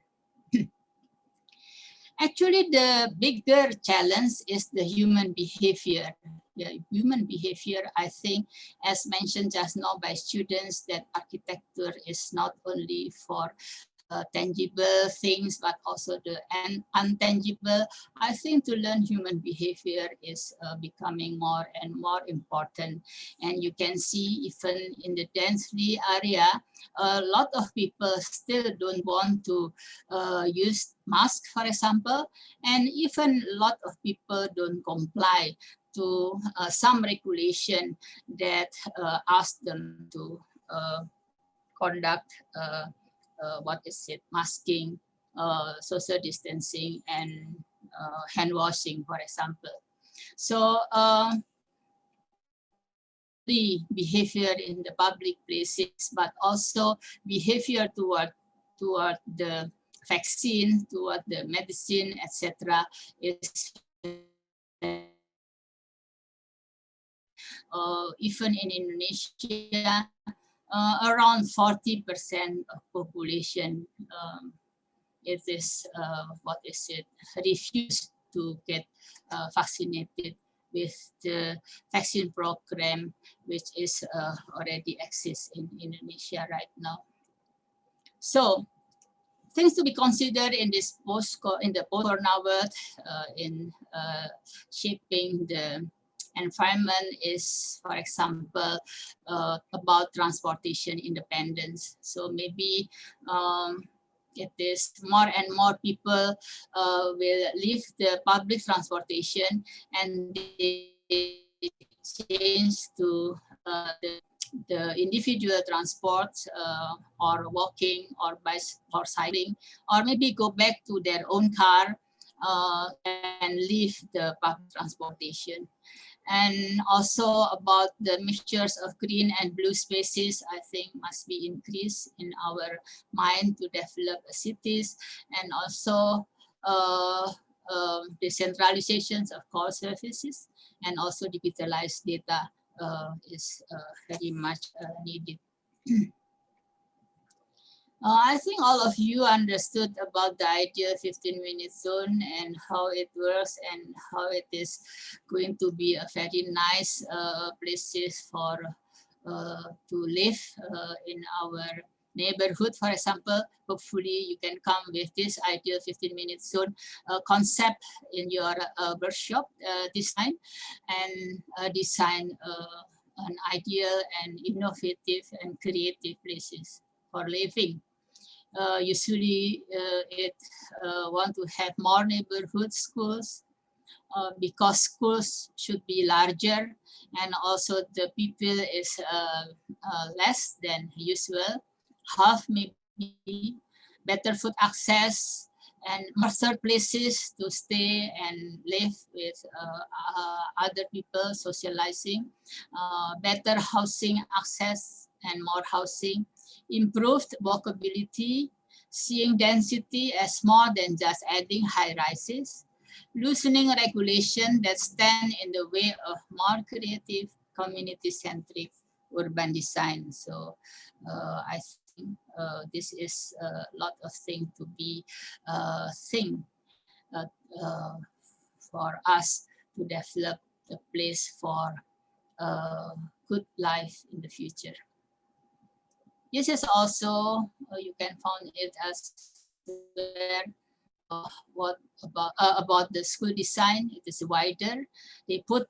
Actually, the bigger challenge is the human behavior. The human behavior, I think, as mentioned just now by students, that architecture is not only for tangible things, but also the untangible. I think to learn human behavior is becoming more and more important. And you can see even in the densely area, a lot of people still don't want to use mask, for example, and even a lot of people don't comply to some regulation that ask them to conduct masking, social distancing, and hand washing, for example. So the behavior in the public places, but also behavior toward the vaccine, toward the medicine, etc., is even in Indonesia, around 40% of population it is refused to get vaccinated with the vaccine program which is already exists in Indonesia right now. So things to be considered in this post-corona world in shaping the environment is, for example, about transportation independence. So maybe it is more and more people will leave the public transportation and they change to the individual transport or walking or bike or cycling, or maybe go back to their own car and leave the public transportation. And also about the mixtures of green and blue spaces, I think must be increased in our mind to develop cities, and also decentralizations of core services, and also digitalized data is very much needed. I think all of you understood about the ideal 15-minute zone and how it works and how it is going to be a very nice places for to live in our neighborhood, for example. Hopefully you can come with this ideal 15-minute zone concept in your workshop this time, and design an ideal and innovative and creative places for living. Usually it want to have more neighborhood schools because schools should be larger, and also the people is less than usual, half maybe, better food access, and more third places to stay and live with other people, socializing, better housing access and more housing, improved walkability, seeing density as more than just adding high rises, loosening regulation that stand in the way of more creative, community-centric urban design. So I think this is a lot of things to be for us to develop a place for good life in the future. This is also, you can find it as where what about the school design. It is wider. They put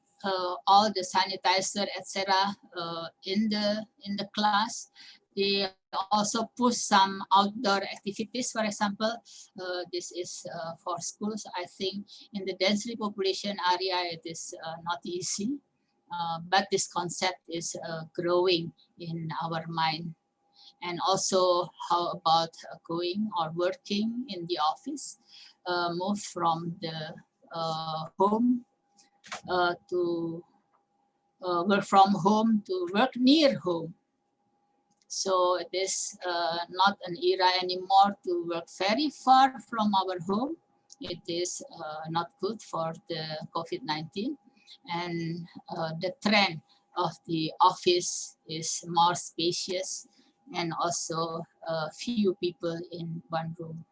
all the sanitizer, etc., in the class. They also push some outdoor activities. For example, this is for schools. I think in the densely population area, it is not easy, but this concept is growing in our mind. And also, how about going or working in the office, move from the home to work from home to work near home. So it is not an era anymore to work very far from our home. It is not good for the COVID-19. And the trend of the office is more spacious and also few people in one room.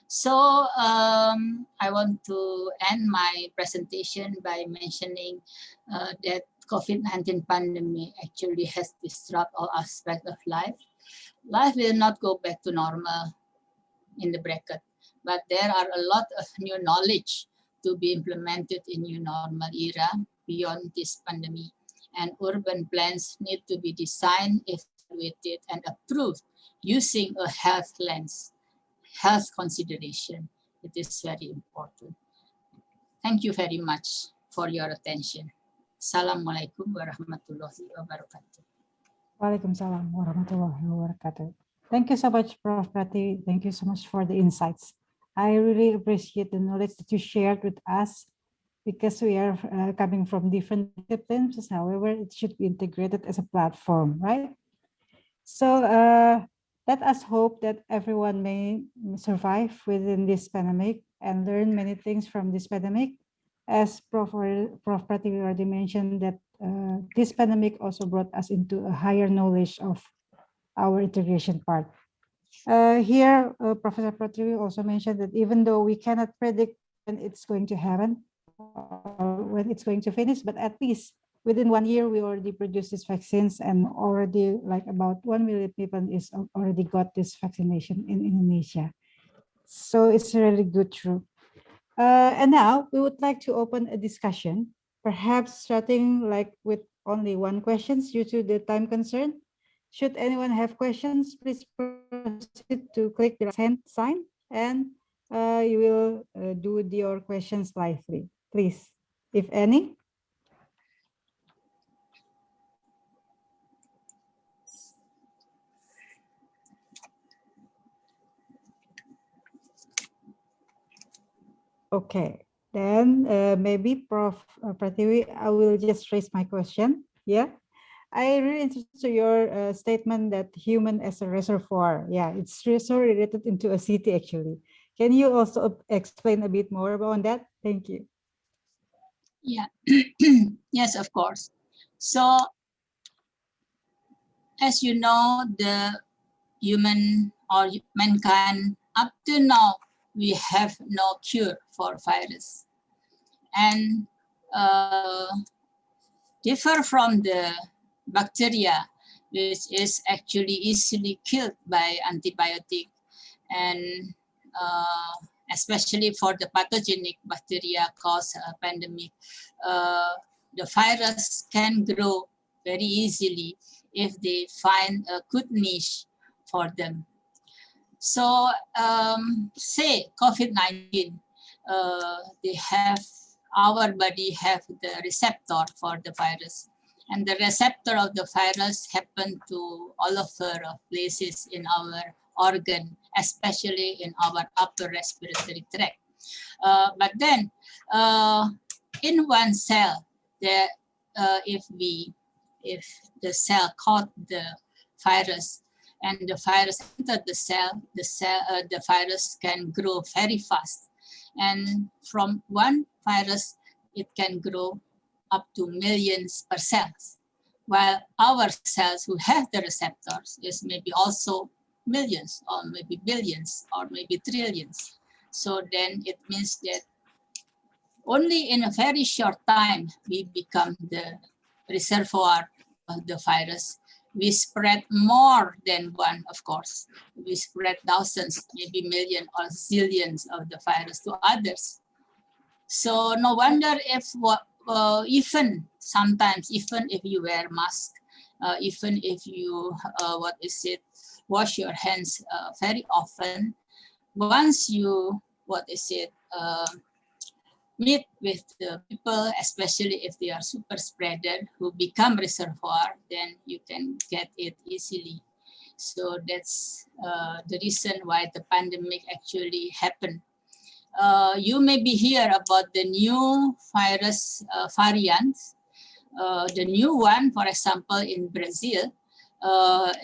So I want to end my presentation by mentioning that COVID-19 pandemic actually has disrupted all aspects of life. Life will not go back to normal in the bracket, but there are a lot of new knowledge to be implemented in new normal era beyond this pandemic. And urban plans need to be designed, evaluated, and approved using a health lens, health consideration. It is very important. Thank you very much for your attention. Assalamualaikum warahmatullahi wabarakatuh.
Waalaikumsalam warahmatullahi wabarakatuh. Thank you so much, Prof. Pratiwi. Thank you so much for the insights. I really appreciate the knowledge that you shared with us, because we are coming from different disciplines. However, it should be integrated as a platform, right? So let us hope that everyone may survive within this pandemic and learn many things from this pandemic. As Prof. Pratiwi already mentioned, that this pandemic also brought us into a higher knowledge of our integration part. Here, Professor Pratiwi also mentioned that even though we cannot predict when it's going to happen, or when it's going to finish, but at least within 1 year, we already produced these vaccines, and already like about 1 million people is already got this vaccination in Indonesia. So it's really good, true. And now we would like to open a discussion, perhaps starting like with only one question due to the time concern. Should anyone have questions, please proceed to click the hand sign, and you will do your questions lively, please, if any. Okay, then maybe Prof. Pratiwi, I will just raise my question. Yeah, I really interested to your statement that human as a reservoir. Yeah, it's so related into a city actually. Can you also explain a bit more about that? Thank you.
Yeah, yes, of course. So, as you know, the human or mankind, up to now, we have no cure for virus. And differ from the bacteria, which is actually easily killed by antibiotic, and especially for the pathogenic bacteria cause a pandemic, the virus can grow very easily if they find a good niche for them. So say COVID-19, our body have the receptor for the virus, and the receptor of the virus happen to all of the places in our organ, especially in our upper respiratory tract. But then in one cell, if the cell caught the virus and the virus entered the cell, the virus can grow very fast. And from one virus, it can grow up to millions per cells. While our cells who have the receptors is maybe also millions or maybe billions or maybe trillions. So then it means that only in a very short time, we become the reservoir of the virus. We spread more than one, of course. We spread thousands, maybe millions or zillions of the virus to others. So no wonder if even sometimes, even if you wear mask even if you, wash your hands very often. Once you, meet with the people, especially if they are super spreader who become reservoir, then you can get it easily. So that's the reason why the pandemic actually happened. You may be hear about the new virus variants. The new one, for example, in Brazil,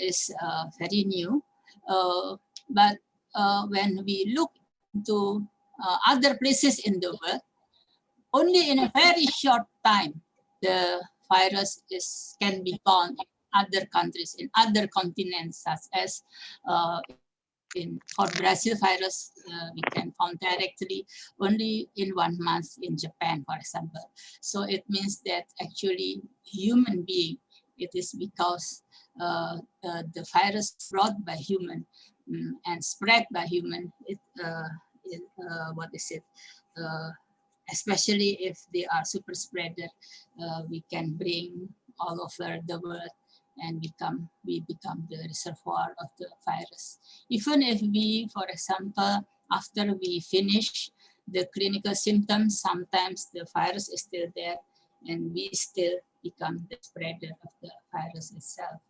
is very new. But when we look into other places in the world, only in a very short time, the virus can be found in other countries, in other continents, such as for Brazil virus, we can found directly only in 1 month in Japan, for example. So it means that actually human being, it is because the virus brought by human and spread by human, especially if they are super spreader, we can bring all over the world and we become the reservoir of the virus. Even if we, for example, after we finish the clinical symptoms, sometimes the virus is still there and we still become the spreader of the virus itself.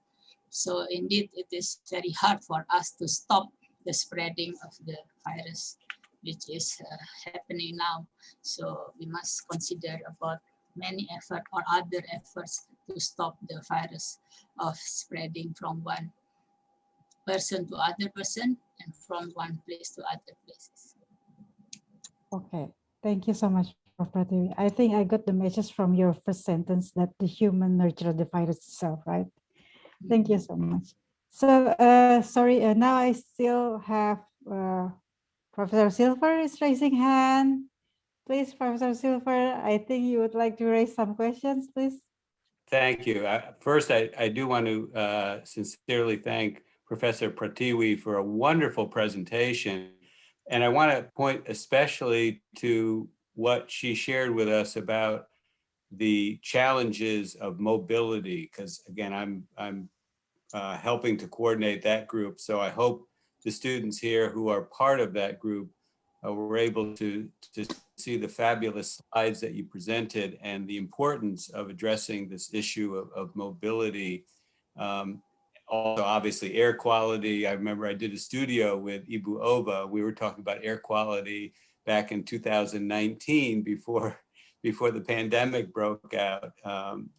So indeed, it is very hard for us to stop the spreading of the virus, which is happening now. So we must consider about many efforts or other efforts to stop the virus of spreading from one person to other person and from one place to other places.
Okay, thank you so much, Prof. Pratiwi. I think I got the message from your first sentence that the human nurtured the virus itself, right? Thank you so much. So, sorry, now I still have Professor Silver is raising hand. Please, Professor Silver, I think you would like to raise some questions, please.
Thank you. First, I do want to sincerely thank Professor Pratiwi for a wonderful presentation. And I want to point especially to what she shared with us about the challenges of mobility, because again, I'm helping to coordinate that group. So I hope the students here who are part of that group were able to see the fabulous slides that you presented and the importance of addressing this issue of mobility. Also, obviously, air quality. I remember I did a studio with Ibu Oba. We were talking about air quality back in 2019 before the pandemic broke out on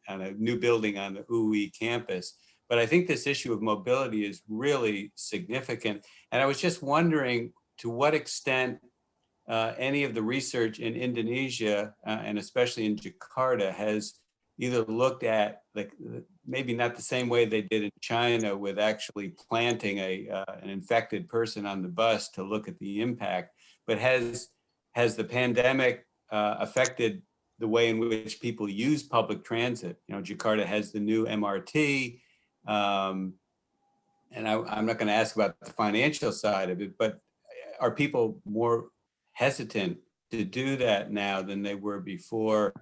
a new building on the UI campus. But I think this issue of mobility is really significant. And I was just wondering to what extent any of the research in Indonesia and especially in Jakarta has either looked at, like, maybe not the same way they did in China with actually planting an infected person on the bus to look at the impact, but has the pandemic affected the way in which people use public transit? You know, Jakarta has the new MRT, and I'm not going to ask about the financial side of it, but are people more hesitant to do that now than they were before,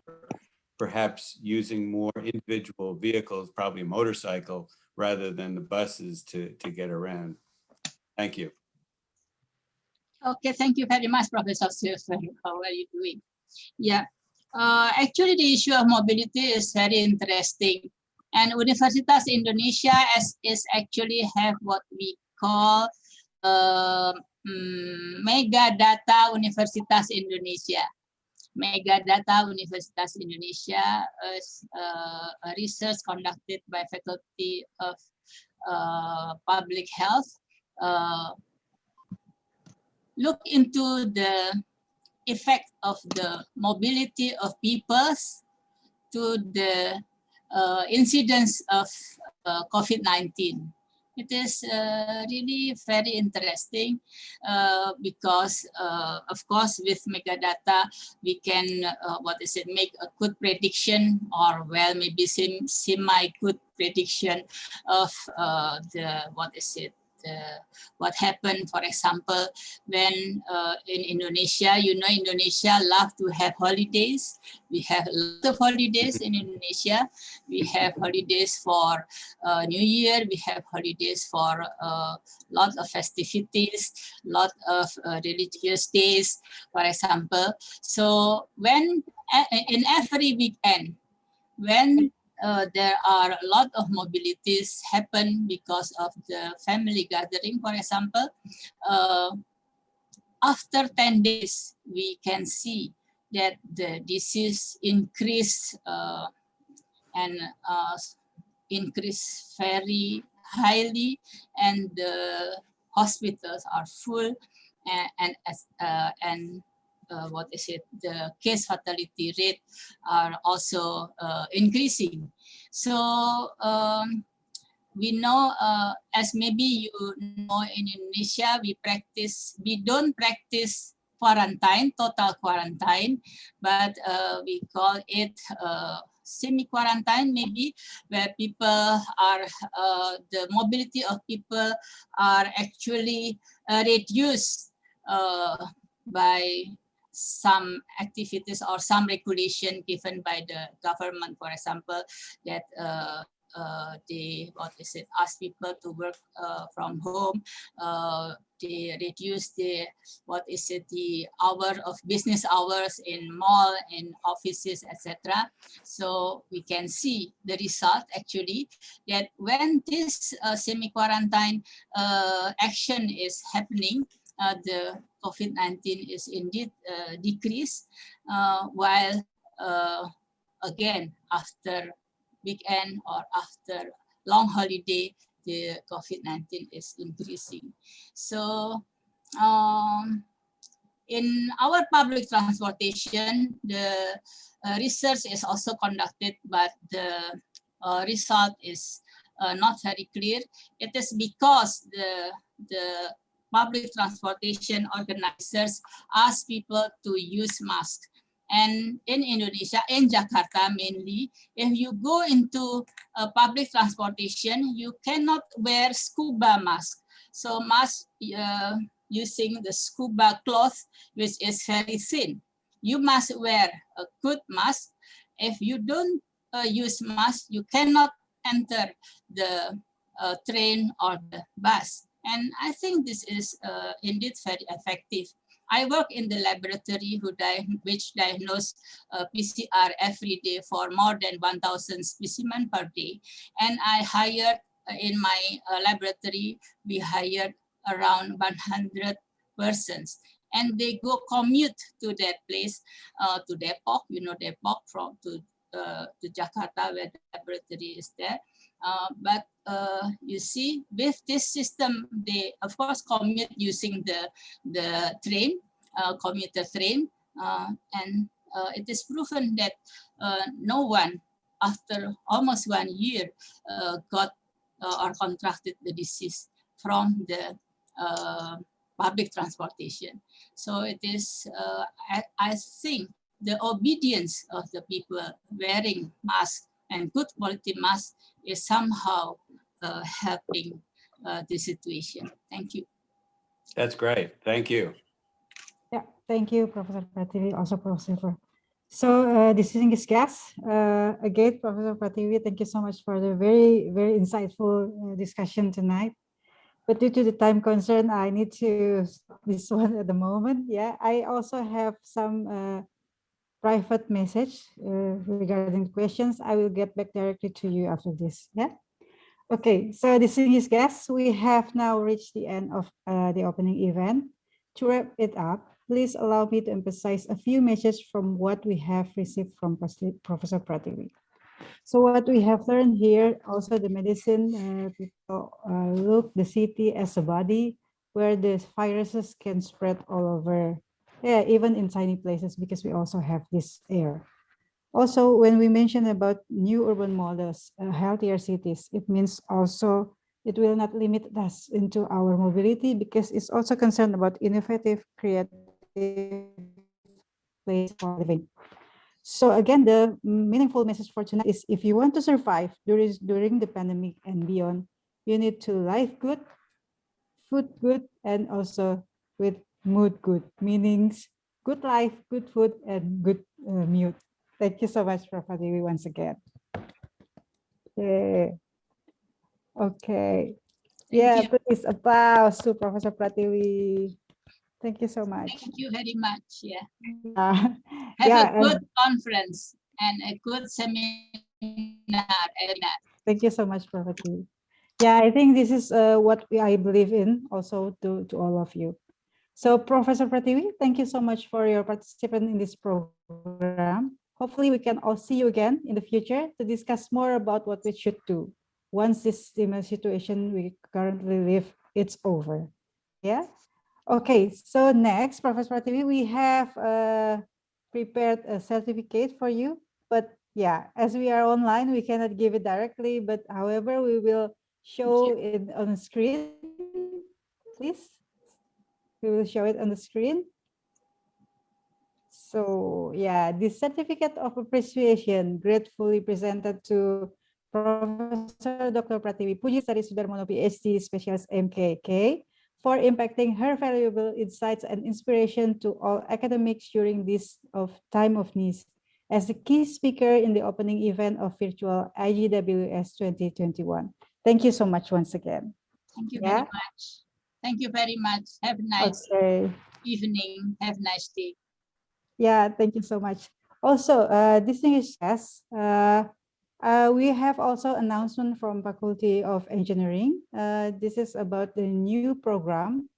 perhaps using more individual vehicles, probably a motorcycle, rather than the buses to get around? Thank you.
Okay, thank you very much, Professor Silver. How are you doing? Yeah, actually the issue of mobility is very interesting. And Universitas Indonesia is actually have what we call Mega Data Universitas Indonesia. Mega Data Universitas Indonesia is a research conducted by Faculty of Public Health. Look into the effect of the mobility of peoples to the incidence of COVID-19. It is really very interesting because, of course, with Megadata, we can, make a good prediction, or well, maybe semi-good prediction of the what happened, for example, when in Indonesia, Indonesia love to have holidays. We have a lot of holidays in Indonesia. We have holidays for New Year. We have holidays for a lot of festivities, lot of religious days, for example. So when in every weekend, when there are a lot of mobilities happen because of the family gathering, for example, after 10 days, we can see that the disease increase and increase very highly, and the hospitals are full, and the case fatality rate are also increasing. So we know, as maybe you know, in Indonesia, we don't practice quarantine, total quarantine, but we call it semi-quarantine, maybe, where people are, the mobility of people are actually reduced by some activities or some regulation given by the government, for example, that they ask people to work from home. They reduce the the hour of business hours in mall, in offices, etc. So we can see the result actually that when this semi-quarantine action is happening, the COVID-19 is indeed decreased, while again after weekend or after long holiday, the COVID-19 is increasing. So in our public transportation, the research is also conducted, but the result is not very clear. It is because the public transportation organizers ask people to use masks. And in Indonesia, in Jakarta mainly, if you go into public transportation, you cannot wear scuba mask. So mask using the scuba cloth, which is very thin. You must wear a good mask. If you don't use mask, you cannot enter the train or the bus. And I think this is indeed very effective. I work in the laboratory which diagnose PCR every day for more than 1,000 specimens per day. And I hired in my laboratory, we hired around 100 persons. And they go commute to that place, to Depok, Depok to Jakarta where the laboratory is there. But you see, with this system, they of course commute using the train, commuter train, and it is proven that no one, after almost 1 year, got or contracted the disease from the public transportation. So it is, I think, the obedience of the people wearing masks and good quality masks is somehow helping the situation. Thank you.
That's great. Thank you.
Yeah, thank you, Professor Pratiwi, also Professor. So distinguished guests, again, Professor Pratiwi, thank you so much for the very, very insightful discussion tonight. But due to the time concern, I need to stop this one at the moment. Yeah, I also have some private message regarding questions. I will get back directly to you after this. Yeah. Okay, so distinguished guests, we have now reached the end of the opening event. To wrap it up, please allow me to emphasize a few messages from what we have received from Professor Pratiwi. So what we have learned here, also the medicine, people look the city as a body where the viruses can spread all over, yeah, even in tiny places, because we also have this air. Also, when we mention about new urban models, healthier cities, it means also it will not limit us into our mobility, because it's also concerned about innovative, creative place for living. So again, the meaningful message for tonight is, if you want to survive during the pandemic and beyond, you need to live good, food good and also with mood good, meanings good life, good food, and good mood. Thank you so much, Prof. Pratiwi, once again. Yeah. Okay.
Thank you.
Please applause to Professor Pratiwi. Thank you so much.
Thank you very much. Yeah.
Have
Have a good conference and a good seminar.
Thank you so much, Prof. Pratiwi. Yeah, I think this is what I believe in also to all of you. So Professor Pratiwi, thank you so much for your participation in this program. Hopefully we can all see you again in the future to discuss more about what we should do once this situation we currently live it's over. Yeah. Okay, so next, Professor Pratiwi, we have prepared a certificate for you, but yeah, as we are online, we cannot give it directly, but however, we will show it on the screen, please. We will show it on the screen. So yeah, this certificate of appreciation gratefully presented to Professor Dr. Pratiwi Sudarmono, PhD, Specialist MKK, for impacting her valuable insights and inspiration to all academics during this time of need as the key speaker in the opening event of virtual IJWS 2021. Thank you so much once again.
Thank you very much. Thank you very much. Have a nice evening. Have a nice day.
Yeah, thank you so much. Also, distinguished guests, we have also announcement from Faculty of Engineering. This is about the new program.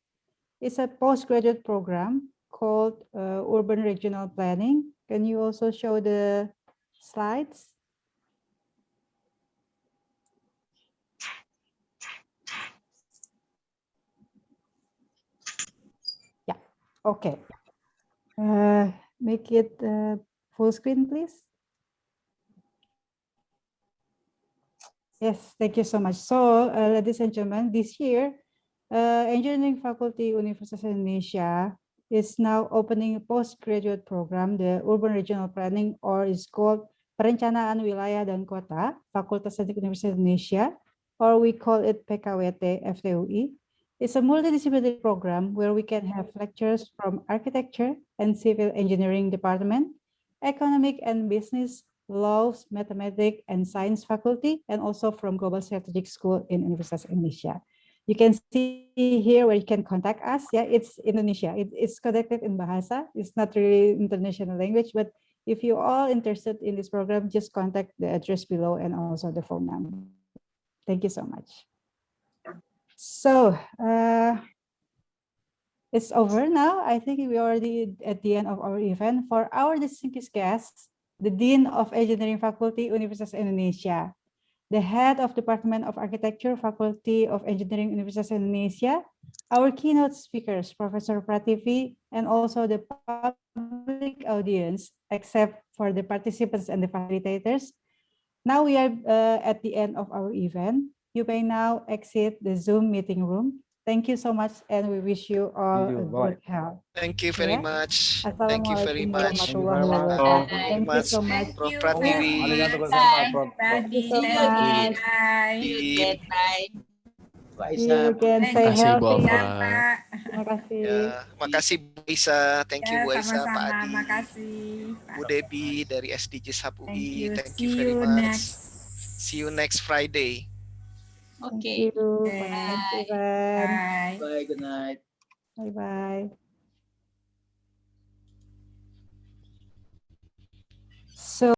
It's a postgraduate program called Urban Regional Planning. Can you also show the slides? Yeah, okay. Make it full screen, please. Yes, thank you so much. So, ladies and gentlemen, this year, Engineering Faculty Universitas Indonesia is now opening a postgraduate program, the Urban Regional Planning, or is called Perencanaan Wilayah dan Kota, Fakultas Teknik Universitas Indonesia, or we call it PKWT FTUI. It's a multidisciplinary program where we can have lectures from architecture and civil engineering department, economic and business, laws, mathematics, and science faculty, and also from Global Strategic School in Universitas Indonesia. You can see here where you can contact us. Yeah, it's Indonesia. It's connected in Bahasa. It's not really international language, but if you're all interested in this program, just contact the address below and also the phone number. Thank you so much. So it's over now. I think we already at the end of our event. For our distinguished guests, the Dean of Engineering Faculty, Universitas Indonesia, the Head of Department of Architecture, Faculty of Engineering, Universitas Indonesia, our keynote speakers, Professor Pratiwi, and also the public audience, except for the participants and the facilitators. Now we are at the end of our event. You may now exit the Zoom meeting room. Thank you so much, and we wish you all a good health.
Thank you very much.
Thank you very
much.
Thank you so much.
Prof. Pratiwi.
Thank you so much.
Bye.
See you again. Stay healthy.
Terima kasih. Ya, makasih Bu Isa. Thank you Bu Isa, Pak Adi.
Makasih.
Bu Debi dari SDGs Hub UI. Thank
See
you very
you
much. See you next Friday.
Okay.
Bye. Bye.
Bye. Good night.
Bye. So